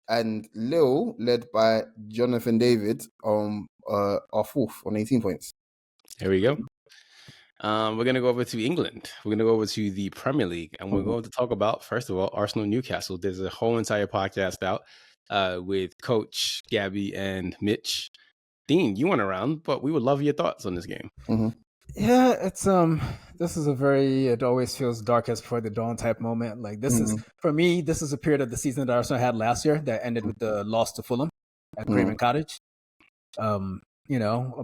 And Lille, led by Jonathan David, are fourth on 18 points. Here we go. We're going to go over to England. We're going to go over to the Premier League. And we're going to talk about, first of all, Arsenal-Newcastle. There's a whole entire podcast out with Coach, Gabby, and Mitch. Dean, you weren't around, but we would love your thoughts on this game. Mm-hmm. Yeah, it's this is it always feels darkest before the dawn type moment. Like, this is, for me, this is a period of the season that Arsenal had last year that ended with the loss to Fulham at Craven Cottage. A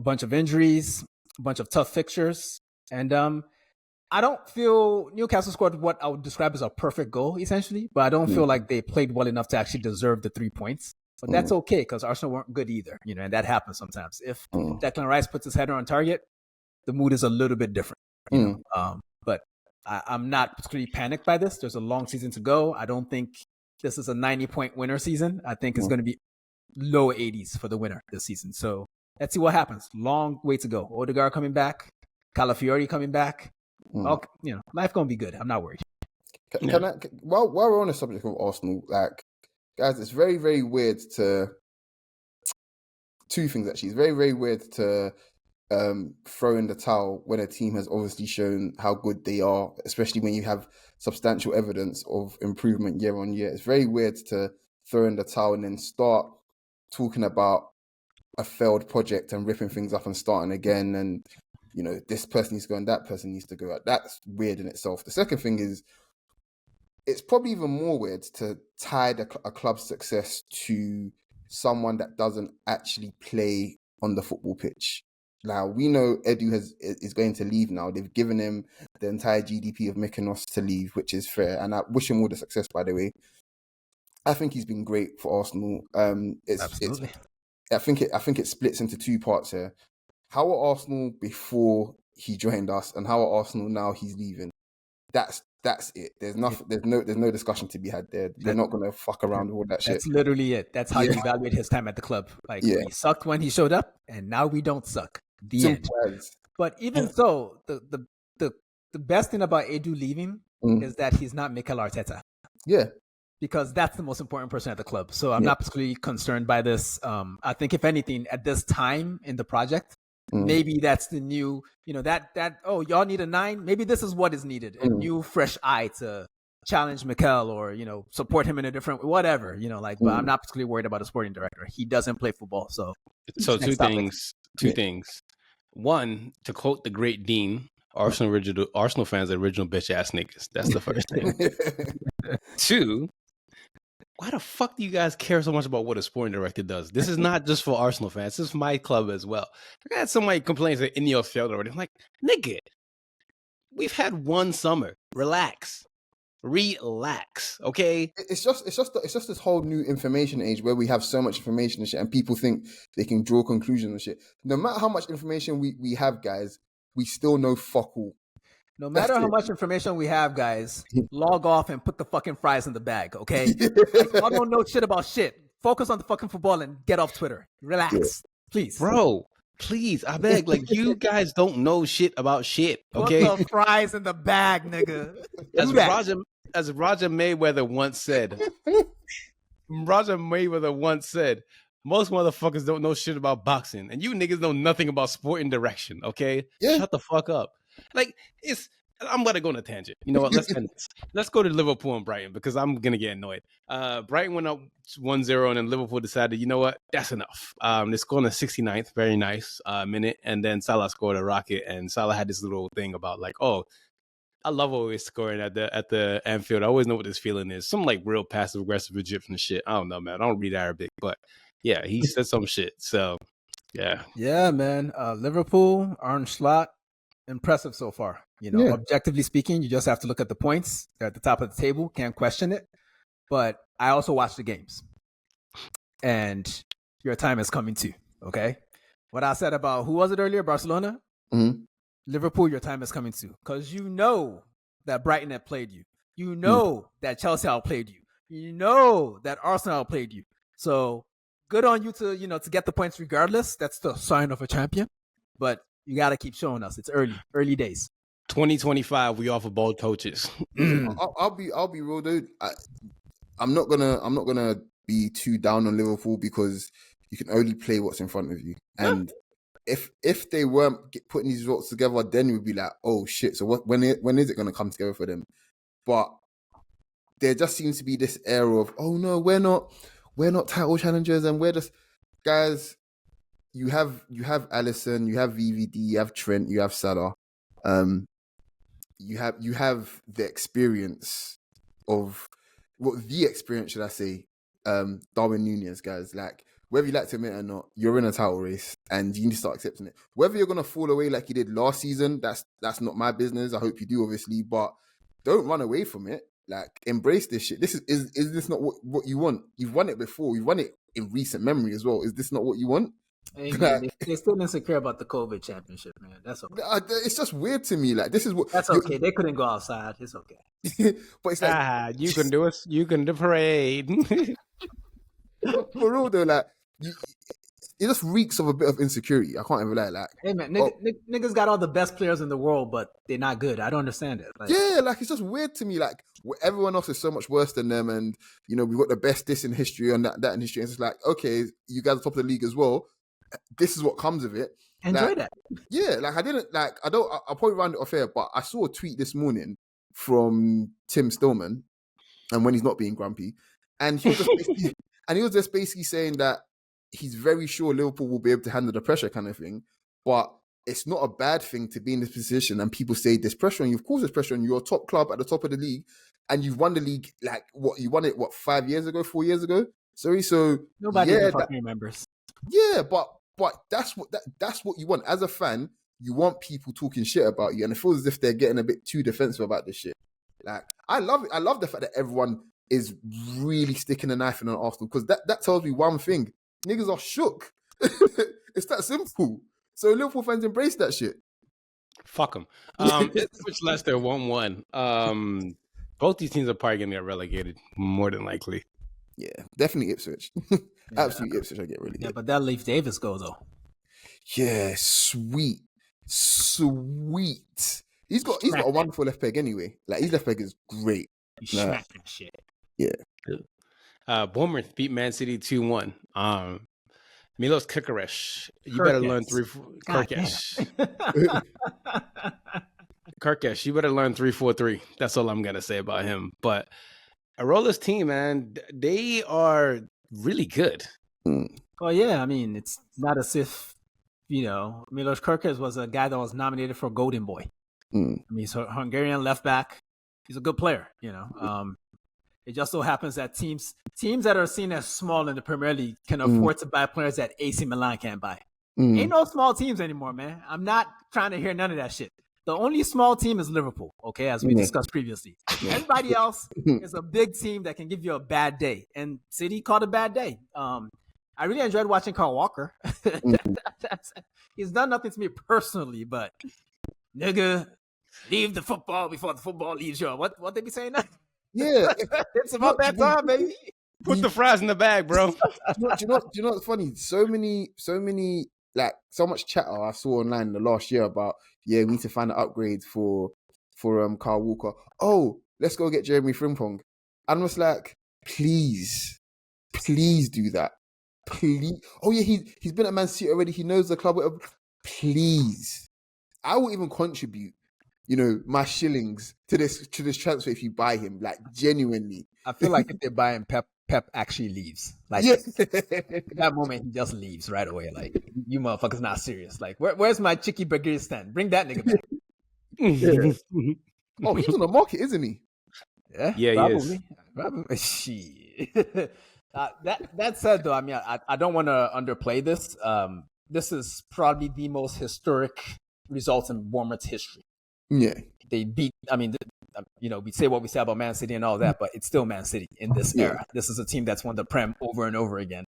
bunch of injuries, a bunch of tough fixtures, and I don't feel Newcastle scored what I would describe as a perfect goal, essentially, but I don't feel like they played well enough to actually deserve the 3 points. But that's okay, because Arsenal weren't good either, and that happens sometimes. If Declan Rice puts his header on target, the mood is a little bit different. But I'm not particularly panicked by this. There's a long season to go. I don't think this is a 90-point winner season. I think it's going to be low 80s for the winner this season. So let's see what happens. Long way to go. Odegaard coming back, Calafiori coming back. Life going to be good. I'm not worried. While we're on the subject of Arsenal, like, guys, it's very, very weird to... Two things, actually. It's very, very weird to throw in the towel when a team has obviously shown how good they are, especially when you have substantial evidence of improvement year on year. It's very weird to throw in the towel and then start talking about a failed project and ripping things up and starting again. And, this person needs to go and that person needs to go. That's weird in itself. The second thing is, it's probably even more weird to tie a club's success to someone that doesn't actually play on the football pitch. Now, we know Edu is going to leave now. They've given him the entire GDP of Mykonos to leave, which is fair. And I wish him all the success, by the way. I think he's been great for Arsenal. Absolutely. I think it splits into 2 parts here. How are Arsenal before he joined us, and how are Arsenal now he's leaving? That's it. There's nothing. There's no discussion to be had there. They're not gonna fuck around with all that shit. That's literally it. That's how you evaluate his time at the club. Like, he sucked when he showed up, and now we don't suck. The end. But even so, the best thing about Edu leaving is that he's not Mikel Arteta. Yeah. Because that's the most important person at the club. So I'm not particularly concerned by this. I think, if anything, at this time in the project, Maybe that's the new, oh, y'all need a 9. Maybe this is what is needed. A new fresh eye to challenge Mikel or, support him in a different, whatever, but I'm not particularly worried about a sporting director. He doesn't play football. So two things. One, to quote the great Dean, Arsenal fans are original bitch ass niggas. That's the first thing. Two, why the fuck do you guys care so much about what a sporting director does? This is not just for Arsenal fans. This is my club as well. I had somebody complain that Ineos failed already. I'm like, nigga, we've had one summer. Relax, okay? It's just this whole new information age where we have so much information and shit, and people think they can draw conclusions and shit. No matter how much information we have, guys, we still know fuck all. No matter how much information we have, guys, log off and put the fucking fries in the bag, okay? I don't know shit about shit. Focus on the fucking football and get off Twitter. Relax, please. Bro, please, I beg. Like, you guys don't know shit about shit, okay? Put the fries in the bag, nigga. As Roger Mayweather once said, most motherfuckers don't know shit about boxing, and you niggas know nothing about sporting direction, okay? Yeah. Shut the fuck up. Like, I'm going to go on a tangent. You know what? Let's end this. Let's go to Liverpool and Brighton because I'm going to get annoyed. Brighton went up 1-0 and then Liverpool decided, you know what? That's enough. They scored in the 69th, very nice minute. And then Salah scored a rocket, and Salah had this little thing about like, oh, I love always scoring at the Anfield. I always know what this feeling is. Some like real passive aggressive Egyptian shit. I don't know, man. I don't read Arabic, but yeah, he said some shit. So yeah. Yeah, man. Liverpool, Arne Slot, impressive so far. Objectively speaking, you just have to look at the points. They're at the top of the table. Can't question it. But I also watch the games. And your time is coming too. Okay? What I said about, who was it earlier? Barcelona? Mm-hmm. Liverpool, your time is coming too. Because you know that Brighton had played you. You know that Chelsea outplayed you. You know that Arsenal outplayed you. So good on you to get the points regardless. That's the sign of a champion. But you got to keep showing us. It's early days. 2025, we offer bold coaches. I'll be real, dude. I'm not gonna be too down on Liverpool because you can only play what's in front of you. And if they weren't putting these results together, then we'd be like, oh shit. So when is it gonna come together for them? But there just seems to be this air of, oh no, we're not title challengers, and we're just guys. You have Alisson, you have VVD, you have Trent, you have Salah. You have the experience of the experience, should I say, Darwin Núñez, guys. Like, whether you like to admit it or not, you're in a title race and you need to start accepting it. Whether you're gonna fall away like you did last season, that's not my business. I hope you do, obviously, but don't run away from it. Like, embrace this shit. This is this not what you want? You've won it before. You've won it in recent memory as well. Is this not what you want? Hey, man, they're still insecure about the COVID championship, man. That's okay. It's just weird to me. Like, this is what. That's okay. They couldn't go outside. It's okay. But it's like, you can do it. You can do parade. For real though, like, it just reeks of a bit of insecurity. I can't even lie. Like, hey man, niggas got all the best players in the world, but they're not good. I don't understand it. Like, yeah, like, it's just weird to me. Like, everyone else is so much worse than them, and we've got the best this in history and that in history. And it's like, okay, you guys are top of the league as well. This is what comes of it. Enjoy that. Yeah, like, I'll probably round it off here, but I saw a tweet this morning from Tim Stillman, and when he's not being grumpy, and he was just basically saying that he's very sure Liverpool will be able to handle the pressure, kind of thing. But it's not a bad thing to be in this position, and people say there's pressure on you. Of course there's pressure on you. You're a top club at the top of the league, and you've won the league, like, you won it 4 years ago? Sorry, so nobody fucking remembers. Yeah, but that's what you want. As a fan, you want people talking shit about you, and it feels as if they're getting a bit too defensive about this shit. Like, I love it. I love the fact that everyone is really sticking a knife in on Arsenal, because that tells me one thing: niggas are shook. It's that simple. So Liverpool fans embrace that shit. Fuck them. Ipswich Leicester 1-1. Both these teams are probably going to get relegated, more than likely. Yeah, definitely Ipswich. Absolutely Ipswich, I get relegated. Yeah, but that Leif Davis go, though. Yeah, sweet. He's got a wonderful left peg anyway. Like, his left peg is great. You smack that shit. Yeah. Bournemouth beat Man City 2-1. Milos Kirkesh. You better learn Kirkesh. Kirkesh, you better learn 3-4-3. That's all I'm gonna say about him. But Arola's team, man, they are really good. Well, yeah, I mean, it's not as if, Milos Kirkes was a guy that was nominated for Golden Boy. I mean, he's a Hungarian left back. He's a good player, It just so happens that teams that are seen as small in the Premier League can afford to buy players that AC Milan can't buy. Ain't no small teams anymore, man. I'm not trying to hear none of that shit. The only small team is Liverpool, okay, as we discussed previously. Everybody else is a big team that can give you a bad day. And City caught a bad day. I really enjoyed watching Kyle Walker. He's done nothing to me personally, but nigga, leave the football before the football leaves you. What they be saying now? Yeah. It's about that time, baby. Put the fries in the bag, bro. Do you know what's funny? So many, like, so much chatter I saw online the last year about, we need to find an upgrade for Kyle Walker. Oh, let's go get Jeremy Frimpong. And I was like, please do that. Please. Oh yeah, he's been at Man City already. He knows the club. Please. I will even contribute, my shillings to this transfer if you buy him. Like, genuinely. I feel like if they buy him, Pep actually leaves. Like, that moment, he just leaves right away. Like, you motherfuckers not serious. Like, where's my Chicky Burger stand? Bring that nigga back. Oh, he's on the market, isn't he? Yeah, probably. Shit. That said, though, I mean, I don't want to underplay this. This is probably the most historic results in Bournemouth's history. Yeah. They beat, I mean, we say what we say about Man City and all that, but it's still Man City in this era. This is a team that's won the Prem over and over again.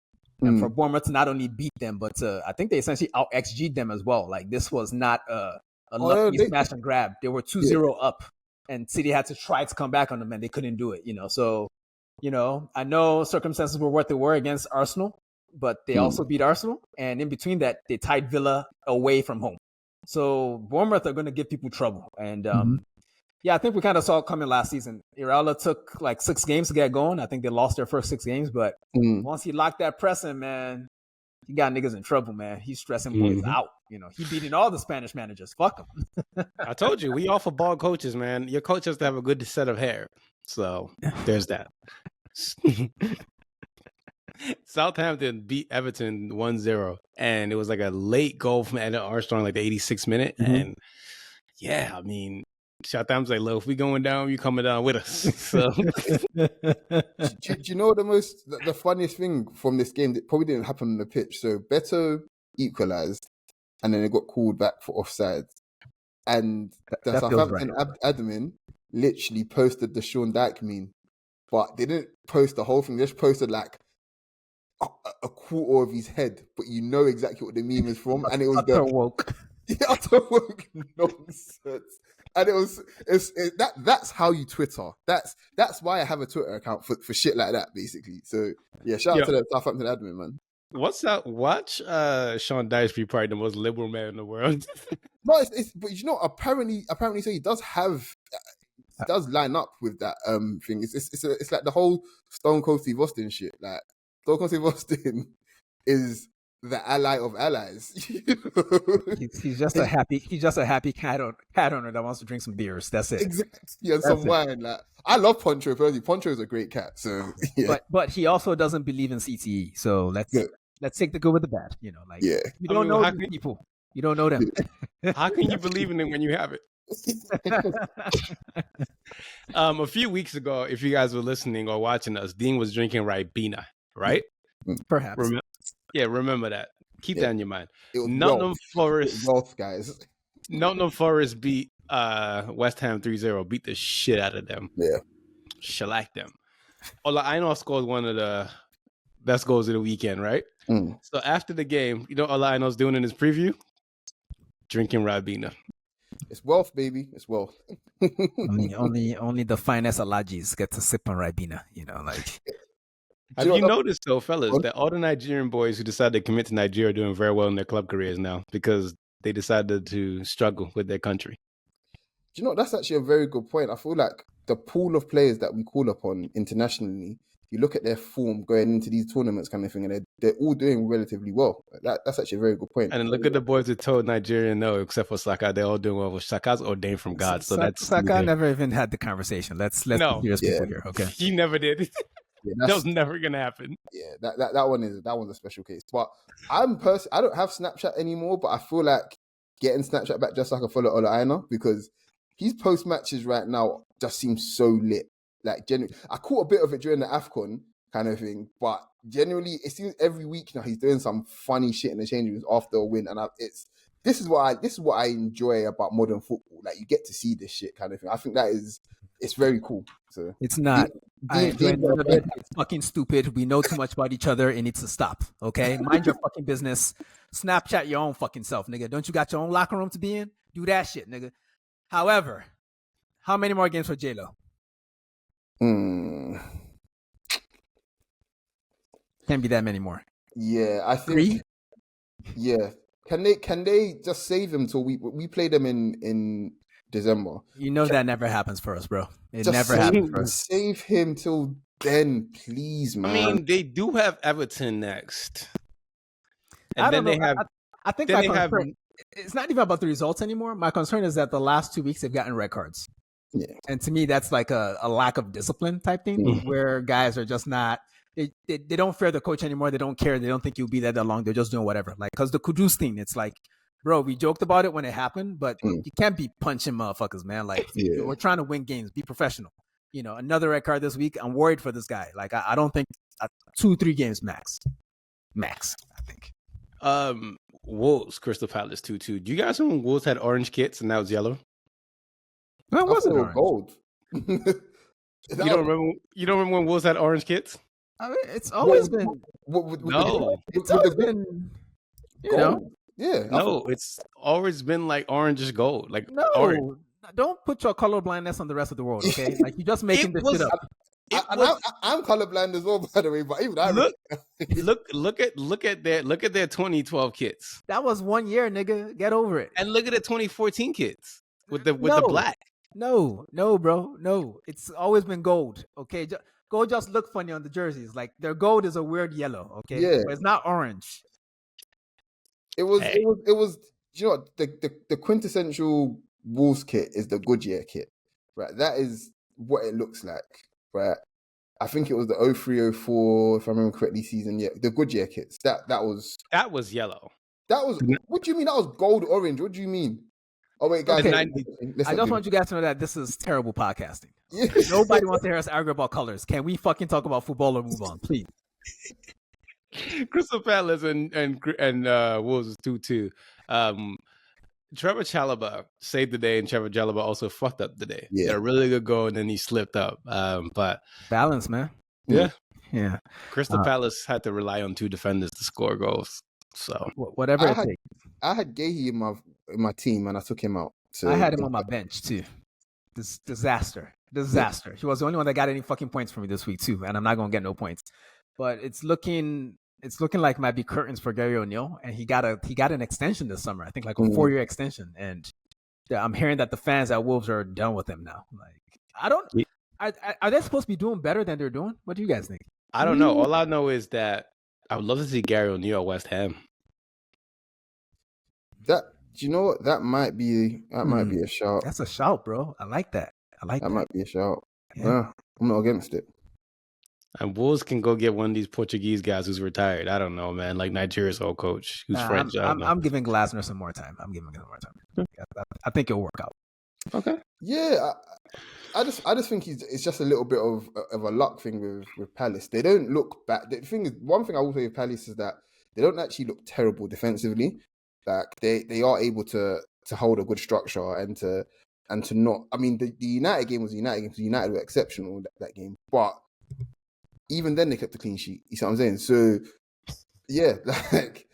And for Bournemouth to not only beat them, but I think they essentially out-XG'd them as well. Like, this was not a lucky smash and grab. They were 2-0 up, and City had to try to come back on them, and they couldn't do it, So, I know circumstances were what they were against Arsenal, but they also beat Arsenal. And in between that, they tied Villa away from home. So Bournemouth are going to give people trouble. And I think we kind of saw it coming last season. Iraola took like 6 games to get going. I think they lost their first 6 games. But once he locked that press in, man, he got niggas in trouble, man. He's stressing boys out. He beating all the Spanish managers. Fuck him. I told you, we offer ball coaches, man. Your coach has to have a good set of hair. So there's that. Southampton beat Everton 1-0, and it was like a late goal from Eden Armstrong, like the 86th minute. And I mean, Southampton's like, look, if we going down, you coming down with us. So, do you know the funniest thing from this game that probably didn't happen on the pitch? So Beto equalized, and then it got called back for offside, and the Southampton admin literally posted the Sean Dyche meme, but they didn't post the whole thing. They just posted like a quarter of his head, but you know exactly what the meme is from, and it was utter woke nonsense. And that's how you Twitter. That's why I have a Twitter account for shit like that, basically. So shout out to the Southampton admin, man. What's that? Watch Sean Dyche be probably the most liberal man in the world. No, but apparently, so he does have. It does line up with that thing. It's like the whole Stone Cold Steve Austin shit. Like, Stone Cold Steve Austin is the ally of allies. He's just a happy cat owner that wants to drink some beers. That's it. Exactly, and some wine. Like, I love Poncho personally. Poncho is a great cat. So but he also doesn't believe in CTE. So let's take the good with the bad. You don't know these people. You don't know them. How can you believe in it when you have it? A few weeks ago, if you guys were listening or watching us, Dean was drinking Ribena, right? Perhaps. Remember that. Keep that in your mind. Nottingham Forest beat West Ham 3-0, beat the shit out of them. Yeah. Shellacked them. Ola Aina scored one of the best goals of the weekend, right? So after the game, you know what Ola Aina's doing in his preview? Drinking Ribena. It's wealth, baby. It's wealth. only the finest Alajis get to sip on Ribena, Have you noticed, though, fellas, that all the Nigerian boys who decided to commit to Nigeria are doing very well in their club careers now because they decided to struggle with their country? Do you know, that's actually a very good point. I feel like the pool of players that we call upon internationally you look at their form going into these tournaments kind of thing, and they're all doing relatively well. That's actually a very good point. And then look at the boys who told Nigeria no, except for Saka. They're all doing well. Well, Saka's ordained from God, so that's Saka never even had the conversation. Let's be serious people here, okay? He never did. That was never gonna happen. Yeah, that one's a special case. But I don't have Snapchat anymore, but I feel like getting Snapchat back just so I can follow Ola Aina, because his post matches right now just seem so lit. Like, genuinely, I caught a bit of it during the AFCON kind of thing, but generally, it seems every week now he's doing some funny shit in the change rooms after a win, and this is what I enjoy about modern football. Like, you get to see this shit kind of thing. I think it's very cool. So it's not. I enjoy none of it. It's fucking stupid. We know too much about each other. It needs to stop. Okay, mind your fucking business. Snapchat your own fucking self, nigga. Don't you got your own locker room to be in? Do that shit, nigga. However, how many more games for J-Lo? Hmm. Can't be that many more. Yeah, I think 3? Yeah. Can they just save him till we play them in December? You know that never happens for us, bro. It Just never happens for us. Save him till then, please, man. I mean, they do have Everton next. And I don't then know. they have I think then my they have concern, it's not even about the results anymore. My concern is that the last 2 weeks they've gotten red cards. Yeah. And to me, that's like a lack of discipline type thing where guys are just not, they don't fear the coach anymore. They don't care. They don't think you'll be there that long. They're just doing whatever. Like, because the Kudus thing, it's like, bro, we joked about it when it happened, but you can't be punching motherfuckers, man. Like, we're trying to win games. Be professional. You know, another red card this week. I'm worried for this guy. Like, I don't think 2-3 games max. Max, I think. Wolves, Crystal Palace 2-2. Do you guys know when Wolves had orange kits and now it's yellow? Well, it wasn't orange. Gold. You don't remember when Wolves had orange kits? I mean, it's always been. No. It's always been. You know. Yeah. No, it's always been like orangish gold. Like No, orange. don't put your colorblindness on the rest of the world, okay? Like, you're just making this shit up. I'm colorblind as well, by the way. But even I look at their 2012 kits. That was 1 year, nigga. Get over it. And look at the 2014 kits with the black. No, bro. No. It's always been gold. Okay. Gold just look funny on the jerseys. Like, their gold is a weird yellow. Okay. Yeah. But it's not orange. It was you know what, the quintessential Wolves kit is the Goodyear kit. Right. That is what it looks like. Right. I think it was the 03-04, if I remember correctly, season. Yeah. The Goodyear kits. That was yellow. That was, what do you mean? That was gold orange. What do you mean? Oh, wait, guys. Okay. I just want you guys to know that this is terrible podcasting. Yeah. Nobody wants to hear us argue about colors. Can we fucking talk about football or move on, please? Crystal Palace and Wolves is 2-2. Trevor Chalobah saved the day, and Trevor Chalobah also fucked up the day. Yeah. A really good goal, and then he slipped up. But balance, man. Yeah. Yeah. Crystal Palace had to rely on 2 defenders to score goals. So whatever it takes. I had Gahey in my team, and I took him out. So I had him on my bench too. This disaster. He was the only one that got any fucking points for me this week too, and I'm not gonna get no points. But it's looking like it might be curtains for Gary O'Neill, and he got an extension this summer. I think like a 4-year extension, and I'm hearing that the fans at Wolves are done with him now. Like, are they supposed to be doing better than they're doing? What do you guys think? I don't know. All I know is that I would love to see Gary O'Neill at West Ham. Do you know what? That might be a shout. That's a shout, bro. I like that. That might be a shout. Yeah, I'm not against it. And Wolves can go get one of these Portuguese guys who's retired. I don't know, man. Like Nigeria's old coach who's French. I'm giving Glasner some more time. I think it'll work out. Okay. Yeah, I just think it's just a little bit of a luck thing with Palace. They don't look bad. The thing is, one thing I will say with Palace is that they don't actually look terrible defensively. Like they are able to hold a good structure and to not. I mean, the United game was a United game. So United were exceptional that game, but even then they kept a clean sheet. You see what I'm saying? So yeah, like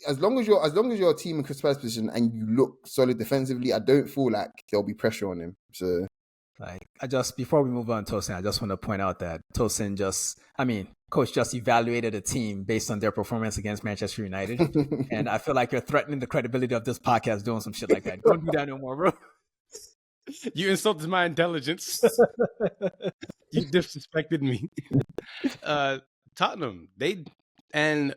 as long as you're a team in Crystal Palace position and you look solid defensively, I don't feel like there'll be pressure on him. So like before we move on, Tosin, I just want to point out that Tosin coach just evaluated a team based on their performance against Manchester United. And I feel like you're threatening the credibility of this podcast doing some shit like that. Don't do that no more, bro. You insulted my intelligence. You disrespected me. Tottenham, they and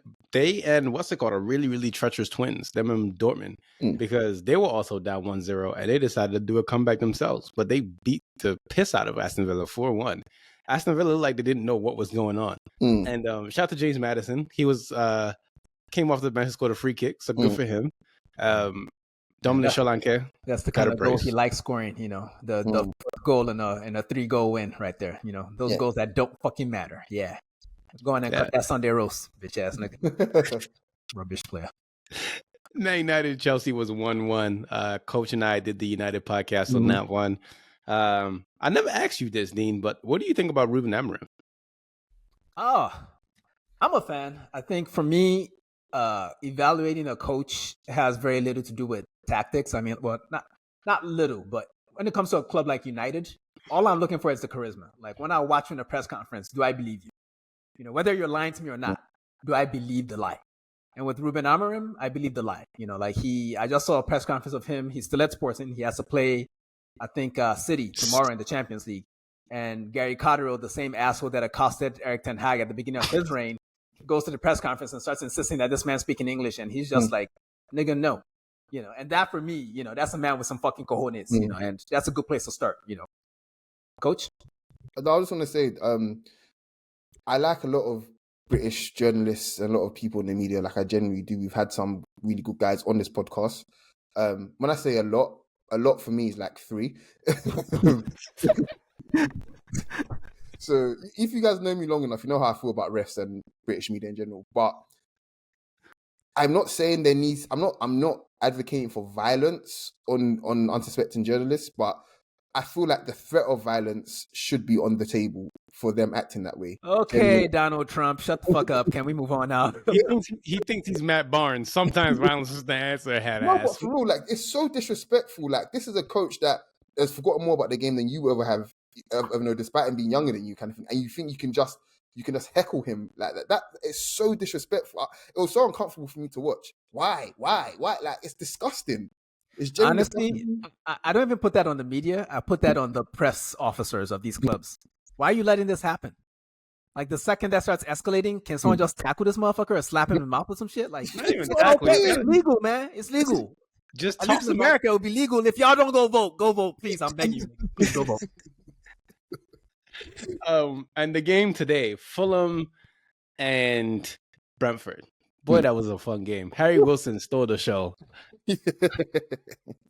what's it called? A really, really treacherous twins, them and Dortmund, because they were also down 1-0 and they decided to do a comeback themselves. But they beat the piss out of Aston Villa 4-1. Aston Villa looked like they didn't know what was going on. And shout out to James Maddison. He was came off the bench and scored a free kick, so good for him. Dominic Solanke. That's the kind of goal he likes scoring, the goal in a 3-goal win right there. Those goals that don't fucking matter. Yeah. Go on and cut that Sunday roast, bitch ass nigga. Rubbish player. Man United Chelsea was 1-1. Coach and I did the United podcast on that one. I never asked you this, Dean, but what do you think about Ruben Amorim? Oh, I'm a fan. I think for me, evaluating a coach has very little to do with tactics. I mean, well, not little, but when it comes to a club like United, all I'm looking for is the charisma. Like when I watch you in a press conference, do I believe you? Whether you're lying to me or not, do I believe the lie? And with Ruben Amorim, I believe the lie. I just saw a press conference of him. He's still at Sporting. He has to play, I think, City tomorrow in the Champions League. And Gary Cotterill, the same asshole that accosted Eric Ten Hag at the beginning of his reign, goes to the press conference and starts insisting that this man's speaking English. And he's just like, nigga, no. And that for me, that's a man with some fucking cojones, and that's a good place to start, Coach? I just want to say, I like a lot of British journalists and a lot of people in the media, like I generally do. We've had some really good guys on this podcast. When I say a lot for me is like 3. So if you guys know me long enough, you know how I feel about refs and British media in general. But I'm not saying I'm not advocating for violence on unsuspecting journalists, but I feel like the threat of violence should be on the table for them acting that way. Okay, Donald Trump, shut the fuck up. Can we move on now? He thinks he's Matt Barnes. Sometimes violence is the answer, No, but for real, like, it's so disrespectful. Like, this is a coach that has forgotten more about the game than you ever have, despite him being younger than you, kind of thing. And you think you can just heckle him like that. That is so disrespectful. It was so uncomfortable for me to watch. Why? Like, it's disgusting. It's honestly, I don't even put that on the media. I put that on the press officers of these clubs. Why are you letting this happen? Like, the second that starts escalating, can someone just tackle this motherfucker or slap him in the mouth with some shit? Like, it's legal, man. It's legal. Just at least in America, it would be legal. If y'all don't go vote, please. I'm begging you. Please go vote. And the game today, Fulham and Brentford. Boy, that was a fun game. Harry Wilson stole the show.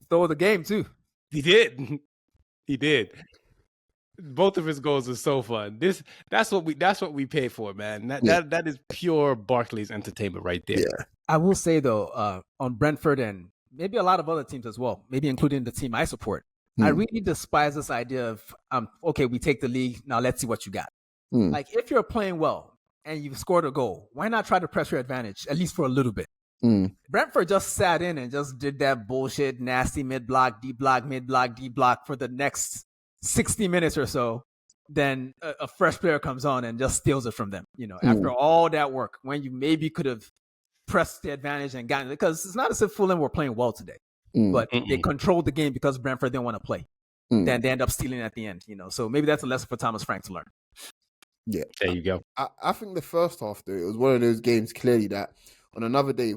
Stole the game too. He did. Both of his goals are so fun. That's what we pay for, man. That is pure Barclays entertainment right there. Yeah. I will say though, on Brentford and maybe a lot of other teams as well, maybe including the team I support, I really despise this idea of okay, we take the league, now let's see what you got. Like, if you're playing well and you've scored a goal, why not try to press your advantage, at least for a little bit? Brentford just sat in and just did that bullshit, nasty mid-block, D-block, mid-block, D-block for the next 60 minutes or so. Then a fresh player comes on and just steals it from them, after all that work, when you maybe could have pressed the advantage and gotten it. Because it's not as if Fulham were playing well today, but they controlled the game because Brentford didn't want to play. Then they end up stealing at the end, So maybe that's a lesson for Thomas Frank to learn. Yeah. There you go. I think the first half, though, it was one of those games clearly that on another day,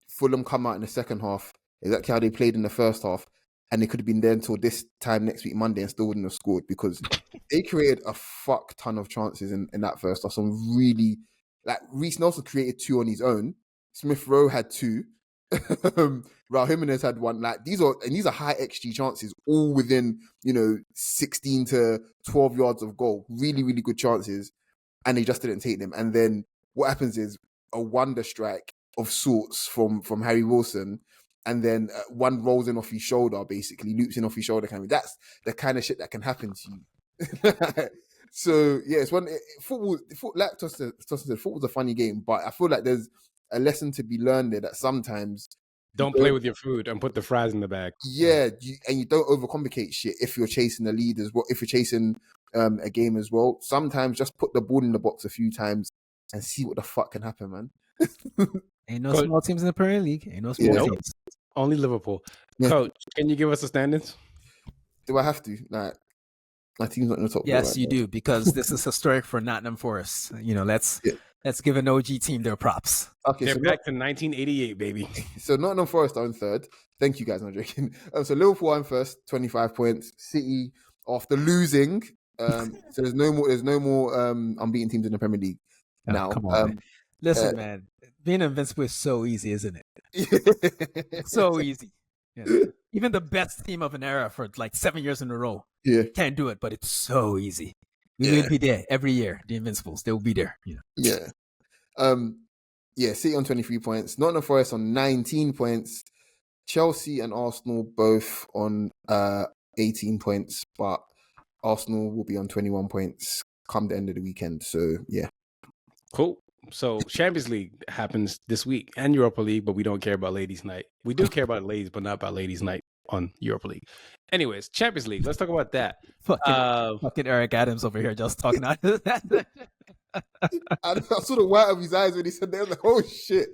Fulham come out in the second half, exactly how they played in the first half, and they could have been there until this time next week, Monday, and still wouldn't have scored because they created a fuck ton of chances in that first half. Some really, like, Reece Nelson created 2 on his own. Smith Rowe had 2. Raul Jimenez had 1. Like, these are high XG chances, all within 16 to 12 yards of goal. Really, really good chances, and they just didn't take them. And then what happens is a wonder strike of sorts from Harry Wilson, and then one rolls in off his shoulder, basically loops in off his shoulder. That's the kind of shit that can happen to you. So yeah, it's football. Like Tostin said, football's a funny game, but I feel like there's a lesson to be learned there that sometimes don't play with your food and put the fries in the bag. Yeah, you don't overcomplicate shit if you're chasing the lead as well. If you're chasing a game as well, sometimes just put the ball in the box a few times and see what the fuck can happen, man. Ain't no small teams in the Premier League. Ain't no small teams. Only Liverpool. Yeah. Coach, can you give us the standings? Do I have to? Like, my team's not in the top four. Yes, Right you now. do, because this is historic for Nottingham Forest. Let's give an OG team their props. Okay, They're so back to 1988, baby. So Nottingham Forest are in third. Thank you guys, I'm joking. So Liverpool are in first, 25 points. City, after losing, so there's no more unbeaten teams in the Premier League now. Come on, man. Listen, man, being invincible is so easy, isn't it? So easy. Even the best team of an era for like 7 years in a row can't do it, but it's so easy. We will be there every year. The Invincibles, they will be there. Yeah. City on 23 points. Nottingham Forest on 19 points. Chelsea and Arsenal both on 18 points, but Arsenal will be on 21 points come the end of the weekend. So, yeah. Cool. So, Champions League happens this week and Europa League, but we don't care about Ladies' Night. We do care about ladies, but not about Ladies' Night on Europa League. Anyways, Champions League. Let's talk about that. Fucking Eric Adams over here just talking out of that. I saw the white of his eyes when he said that. I was like, oh, shit.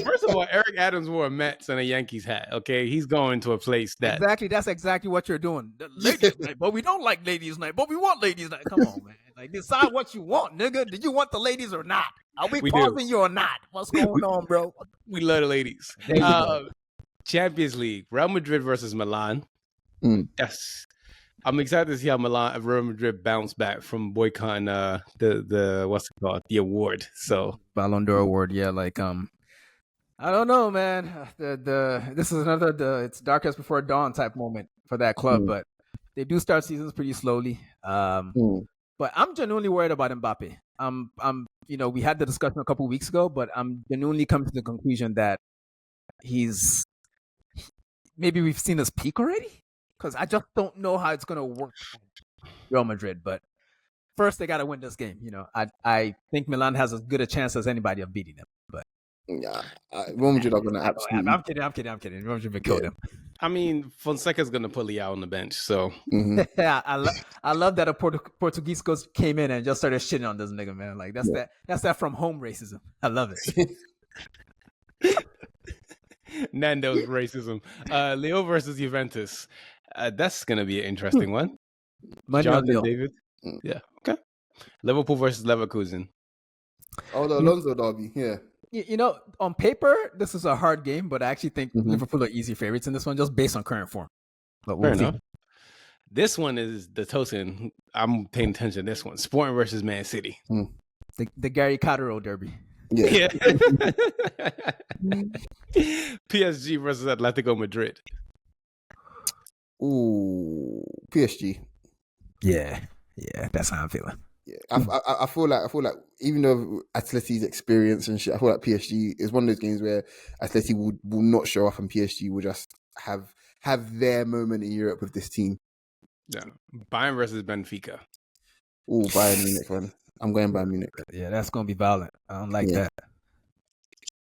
First of all, Eric Adams wore a Mets and a Yankees hat. Okay, he's going to a place that that's exactly what you're doing. Ladies' night, but we don't like ladies' night, but we want ladies' night. Come on, man. Like, decide what you want, nigga. Do you want the ladies or not? Are we pausing you or not? What's going on, bro? We love the ladies. Champions League, Real Madrid versus Milan. Yes. I'm excited to see how Real Madrid bounce back from boycotting the what's it called, the award. So Ballon d'Or award, yeah. Like I don't know, man. This is another it's darkest before dawn type moment for that club, but they do start seasons pretty slowly. But I'm genuinely worried about Mbappe. We had the discussion a couple of weeks ago, but I'm genuinely coming to the conclusion that maybe we've seen his peak already. Because I just don't know how it's going to work for Real Madrid. But first, they got to win this game. I think Milan has as good a chance as anybody of beating them. But yeah, Real Madrid are going to absolutely. I'm kidding. Real Madrid will kill them. I mean, Fonseca's going to put Leao on the bench. So yeah, I love that a Portuguese coach came in and just started shitting on this nigga, man. Like that's that from home racism. I love it. Nando's racism. Leo versus Juventus. That's going to be an interesting one. Jonathan David. Yeah, okay. Liverpool versus Leverkusen. Oh, the Alonso derby, yeah. On paper, this is a hard game, but I actually think Liverpool are easy favorites in this one, just based on current form. But we'll see. This one is the Tosin. I'm paying attention to this one. Sporting versus Man City. The Gary Cotterill derby. Yeah. PSG versus Atletico Madrid. Ooh, PSG. Yeah, that's how I'm feeling. Yeah, I feel like even though Atleti's experience and shit, I feel like PSG is one of those games where Atleti will not show up and PSG will just have their moment in Europe with this team. Yeah, Bayern versus Benfica. Ooh, Bayern Munich, man. I'm going Bayern Munich. Yeah, that's gonna be violent. I don't like that.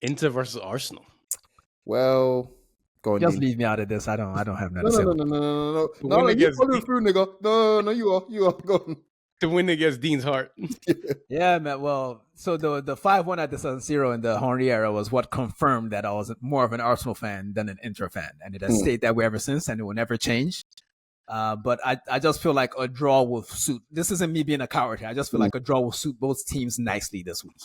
Inter versus Arsenal. Well, go on. Just leave me out of this. I don't have nothing to say. No, you follow through, nigga. No, you are. Go on. To win against Dean's Heart. Yeah, man. Well, so the 5-1 at the San Siro in the Henry era was what confirmed that I was more of an Arsenal fan than an Inter fan, and it has stayed that way ever since, and it will never change. But I just feel like a draw will suit. This isn't me being a coward here. I just feel like a draw will suit both teams nicely this week.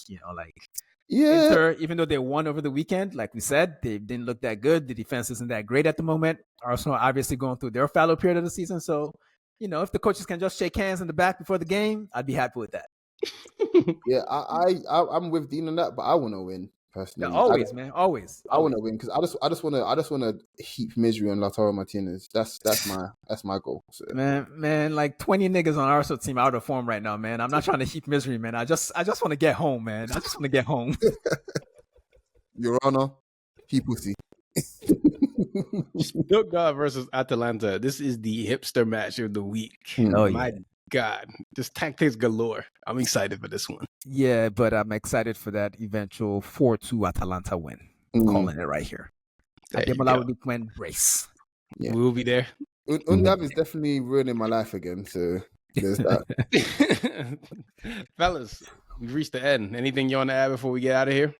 Inter, even though they won over the weekend, like we said, they didn't look that good. The defense isn't that great at the moment. Arsenal obviously going through their fallow period of the season. So, if the coaches can just shake hands in the back before the game, I'd be happy with that. Yeah, I'm with Dean on that, but I want to win personally. Yeah, always, man, always. I want to win because I just want to heap misery on Lautaro Martinez. That's my goal. So. Man, like 20 niggas on Arsenal team out of form right now, man. I'm not trying to heap misery, man. I just want to get home, man. I just want to get home. Your Honor, he pussy. Stuttgart versus Atalanta. This is the hipster match of the week. Oh, my God, just tactics galore. I'm excited for this one. Yeah, but I'm excited for that eventual 4-2 Atalanta win. I'm calling it right here. Ademola Lookman brace. Yeah. We'll be there. Undab is definitely ruining my life again, so there's that. Fellas, we've reached the end. Anything you want to add before we get out of here?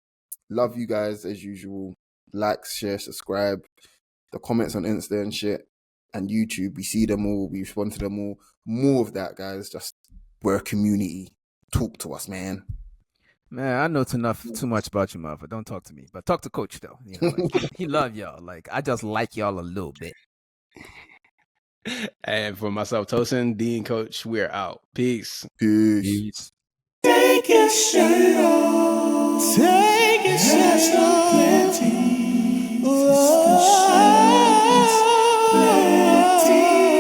Love you guys as usual. Like, share, subscribe. The comments on Insta and shit. and YouTube. We see them all. We respond to them all. More of that, guys. Just we're a community. Talk to us, man. Man, I know too much about you, mother. Don't talk to me, but talk to Coach though. You know, like, he love y'all. Like I just like y'all a little bit. And for myself, Tosin, Dean, Coach, we're out. Peace. Peace. Take your shirt off. Take your shirt off. Plenty.